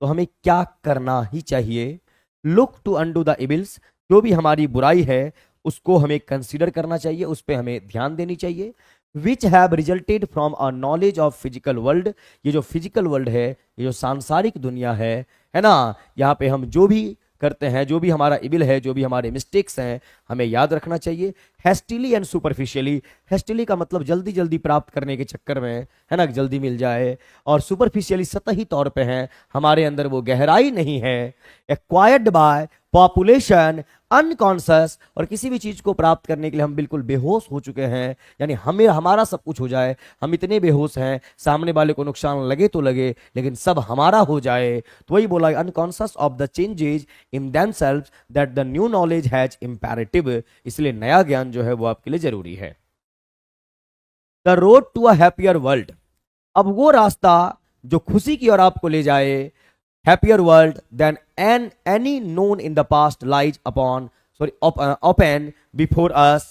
तो हमें क्या करना ही चाहिए? Look to undo the evils, जो भी हमारी बुराई है उसको हमें कंसीडर करना चाहिए, उस पर हमें ध्यान देनी चाहिए। Which have resulted from a knowledge of physical world, ये जो फिजिकल वर्ल्ड है, ये जो सांसारिक दुनिया है ना, यहाँ पे हम जो भी करते हैं, जो भी हमारा इविल है, जो भी हमारे मिस्टेक्स हैं, हमें याद रखना चाहिए। हेस्टिली एंड सुपरफिशियली, हेस्टिली का मतलब जल्दी जल्दी प्राप्त करने के चक्कर में, है ना, जल्दी मिल जाए, और सुपरफिशियली सतही तौर पे हैं, हमारे अंदर वो गहराई नहीं है। एक्वायर्ड बाय पॉपुलेशन अनकॉन्शियस, और किसी भी चीज को प्राप्त करने के लिए हम बिल्कुल बेहोश हो चुके हैं, यानी हमें हमारा सब कुछ हो जाए, हम इतने बेहोश हैं, सामने वाले को नुकसान लगे तो लगे लेकिन सब हमारा हो जाए। तो वही बोला, unconscious of the changes in themselves that the new knowledge has imperative, इसलिए नया ज्ञान जो है वो आपके लिए जरूरी है। The road to a happier world, अब वो रास्ता जो खुशी की ओर आपको ले जाए, happier world than any known in the past lies open before us।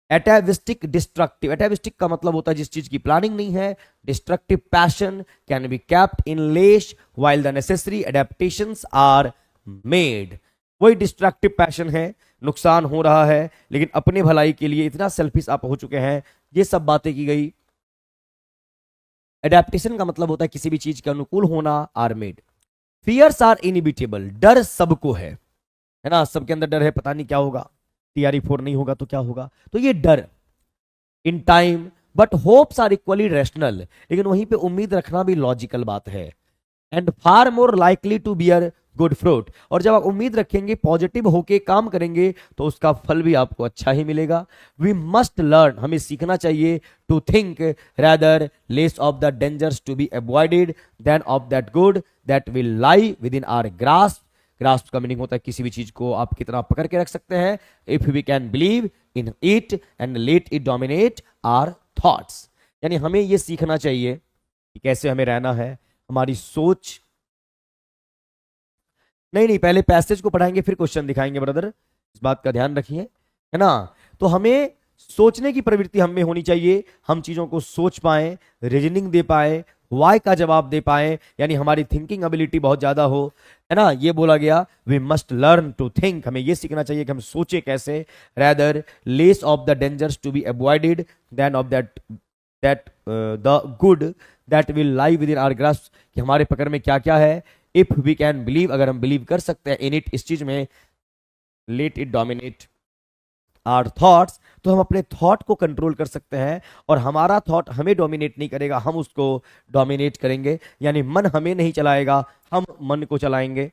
atavistic destructive, atavistic का मतलब होता है जिस चीज की प्लानिंग नहीं है। destructive passion can be kept in leash while the necessary adaptations are made। वही डिस्ट्रक्टिव पैशन है, नुकसान हो रहा है, लेकिन अपने भलाई के लिए इतना सेल्फिश आप हो चुके हैं। ये सब बातें की गई। एडेप्टेशन का मतलब होता है किसी भी चीज के अनुकूल होना। Are made. Fears are inevitable. डर सबको है ना, सबके अंदर डर है, पता नहीं क्या होगा, TRE 4 नहीं होगा तो क्या होगा, तो ये डर in time. But hopes are equally rational. लेकिन वहीं पे उम्मीद रखना भी लॉजिकल बात है। And far more likely to bear good fruit. और जब आप उम्मीद रखेंगे, पॉजिटिव होके काम करेंगे, तो उसका फल भी आपको अच्छा ही मिलेगा। We must learn. हमें सीखना चाहिए to think rather less of the dangers to be avoided than of that good that will lie within our grasp. Grasp का मीनिंग होता है किसी भी चीज को आप कितना पकड़ के रख सकते हैं। If we can believe in it and let it dominate our thoughts. यानी हमें यह सीखना चाहिए कि कैसे हमें रहना है, हमारी सोच। नहीं, पहले पैसेज को पढ़ाएंगे फिर क्वेश्चन दिखाएंगे ब्रदर, इस बात का ध्यान रखिए, है ना। तो हमें सोचने की प्रवृत्ति हम में होनी चाहिए। हम चीजों को सोच पाए, रीजनिंग दे पाए, वाई का जवाब दे पाए, यानी हमारी थिंकिंग एबिलिटी बहुत ज्यादा हो, है ना। ये बोला गया we must learn to think. हमें ये सीखना चाहिए कि हम सोचे कैसे। Rather less of the dangers to be avoided than of that that the good that will lie within our grasp. कि हमारे पकड़ में क्या क्या है। इफ वी कैन बिलीव, अगर हम बिलीव कर सकते हैं इन इट, इस चीज में, let it dominate our thoughts, तो हम अपने थॉट को कंट्रोल कर सकते हैं। और हमारा थॉट हमें डोमिनेट नहीं करेगा, हम उसको डोमिनेट करेंगे। यानी मन हमें नहीं चलाएगा, हम मन को चलाएंगे।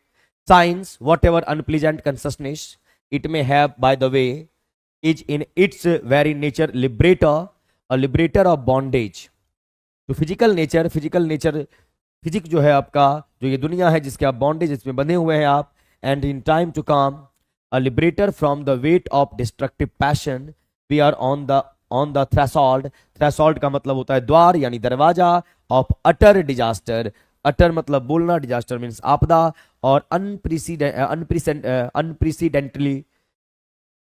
Science whatever unpleasant consequences it may have by the way is in its very nature liberator, a liberator of bondage to physical nature. Physique जो है आपका, जो ये दुनिया है जिसके आप बॉन्डेज, इसमें बंधे हुए हैं आप। And in time to come a liberator from the weight of destructive passion. We are on the threshold. Threshold का मतलब होता है द्वार, यानी दरवाजा, ऑफ अटर डिजास्टर। अटर मतलब बोलना, डिजास्टर मीन्स आपदा। और अनप्रेसिडेंटली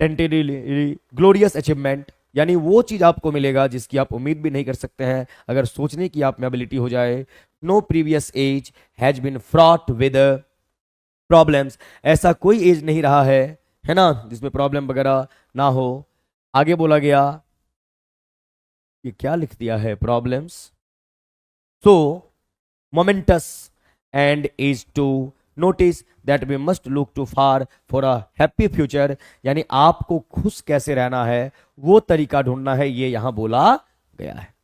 ग्लोरियस अचीवमेंट, यानी वो चीज आपको मिलेगा जिसकी आप उम्मीद भी नहीं कर सकते हैं, अगर सोचने की आप में एबिलिटी हो जाए। No previous age has been fraught with problems. ऐसा कोई एज नहीं रहा है ना, जिसमें प्रॉब्लम वगैरह ना हो। आगे बोला गया, ये क्या लिख दिया है, problems so momentous and is to notice that we must look to far for a happy future. यानी आपको खुश कैसे रहना है, वो तरीका ढूंढना है, ये यहां बोला गया है।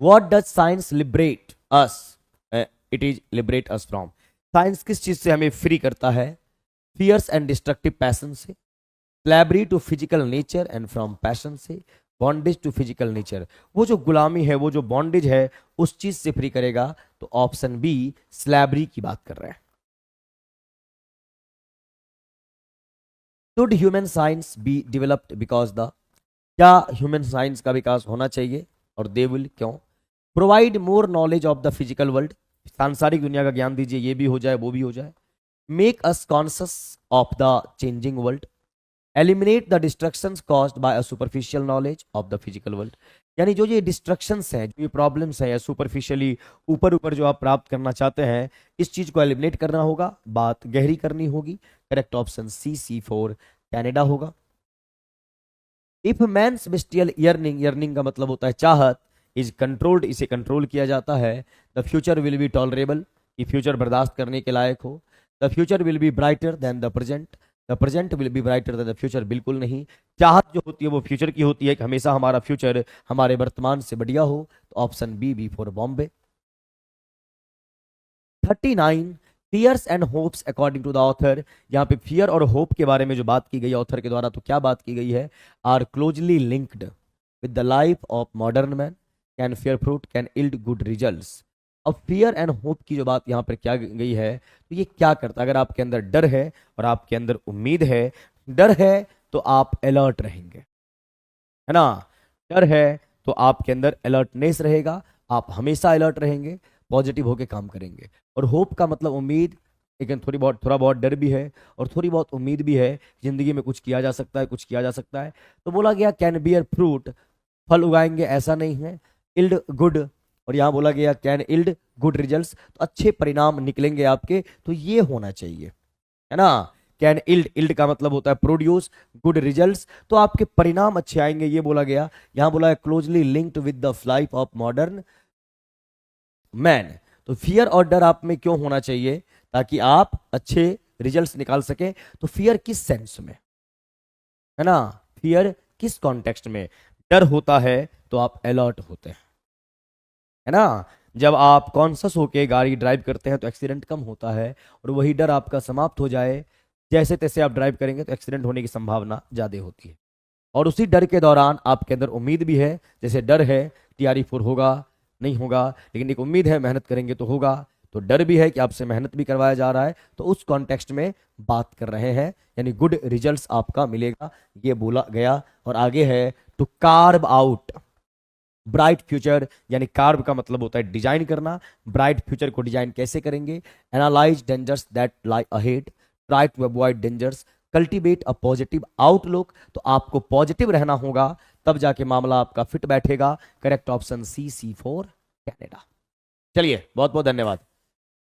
What does science liberate us? It is liberate us from. Science किस चीज से हमें फ्री करता है? फियर्स एंड डिस्ट्रक्टिव पैशन से, slavery to physical nature and from passion से, बॉन्डेज टू फिजिकल नेचर। वो जो गुलामी है, वो जो बॉन्डेज है, उस चीज से फ्री करेगा। तो ऑप्शन बी स्लैवरी की बात कर रहे हैं। Should human science be developed because the, क्या ह्यूमन साइंस का विकास होना चाहिए और दे विल, क्यों? Provide more knowledge of the physical world. सांसारिक दुनिया का ज्ञान दीजिए, ये भी हो जाए वो भी हो जाए। Make us conscious of the changing world. Eliminate the destructions caused by a superficial knowledge of the physical world. यानी जो ये डिस्ट्रक्शंस हैं, जो ये प्रॉब्लम्स हैं, या सुपरफिशियली ऊपर ऊपर जो आप प्राप्त करना चाहते हैं, इस चीज को एलिमिनेट करना होगा, बात गहरी करनी होगी। करेक्ट ऑप्शन C4 कनाडा होगा। If man's bestial yearning, yearning का मतलब होता है चाहत, इज कंट्रोल्ड, इसे कंट्रोल किया जाता है। The future will be tolerable, कि फ्यूचर बर्दाश्त करने के लायक हो। The future will be brighter then the present, the present will be brighter then the future, बिल्कुल नहीं। चाहत जो होती है वो फ्यूचर की होती है कि हमेशा हमारा फ्यूचर हमारे वर्तमान से बढ़िया हो। तो option B for Bombay. 39 fears and hopes according to the author. यहाँ पे फियर और होप के बारे में जो बात की गई ऑथर के द्वारा, तो क्या बात की गई है? Are closely linked with the life of modern man, can fair fruit, can yield good results. अब फियर एंड होप की जो बात यहाँ पर क्या गई है, तो ये क्या करता है? अगर आपके अंदर डर है और आपके अंदर उम्मीद है, डर है तो आप अलर्ट रहेंगे, है ना। डर है तो आपके अंदर अलर्टनेस रहेगा, आप हमेशा अलर्ट रहेंगे, पॉजिटिव होकर काम करेंगे। और होप का मतलब उम्मीद, लेकिन थोड़ा बहुत डर भी है और थोड़ी बहुत उम्मीद भी है, जिंदगी में कुछ किया जा सकता है, कुछ किया जा सकता है। तो बोला गया कैन बियर फ्रूट, फल उगाएंगे ऐसा नहीं है। इल्ड गुड, और यहाँ बोला गया कैन इल्ड गुड रिजल्ट्स, तो अच्छे परिणाम निकलेंगे आपके, तो ये होना चाहिए, है ना। कैन इल्ड, इल्ड का मतलब होता है प्रोड्यूस गुड रिजल्ट्स, तो आपके परिणाम अच्छे आएंगे, ये बोला गया। यहां बोला है closely linked with the life of modern man. तो फियर और डर आप में क्यों होना चाहिए, ताकि आप अच्छे रिजल्ट्स निकाल सके। तो फियर किस सेंस में, है ना, फियर किस कॉन्टेक्स्ट में, डर होता है तो आप अलर्ट होते हैं, है ना। जब आप कॉन्शियस होके गाड़ी ड्राइव करते हैं तो एक्सीडेंट कम होता है, और वही डर आपका समाप्त हो जाए, जैसे तैसे आप ड्राइव करेंगे तो एक्सीडेंट होने की संभावना ज्यादा होती है। और उसी डर के दौरान आपके अंदर उम्मीद भी है, जैसे डर है TRE 4 होगा नहीं होगा, लेकिन एक उम्मीद है मेहनत करेंगे तो होगा। तो डर भी है कि आपसे मेहनत भी करवाया जा रहा है, तो उस कॉन्टेक्स्ट में बात कर रहे हैं, यानी गुड रिजल्ट्स आपका मिलेगा, ये बोला गया। और आगे है to carve out bright future, यानी कार्व का मतलब होता है डिजाइन करना। ब्राइट फ्यूचर को डिजाइन कैसे करेंगे, analyse dangers that lie ahead, try to avoid dangers, cultivate a positive outlook. तो आपको पॉजिटिव रहना होगा, तब जाके मामला आपका फिट बैठेगा। Correct option C, C4 Canada. चलिए बहुत बहुत धन्यवाद।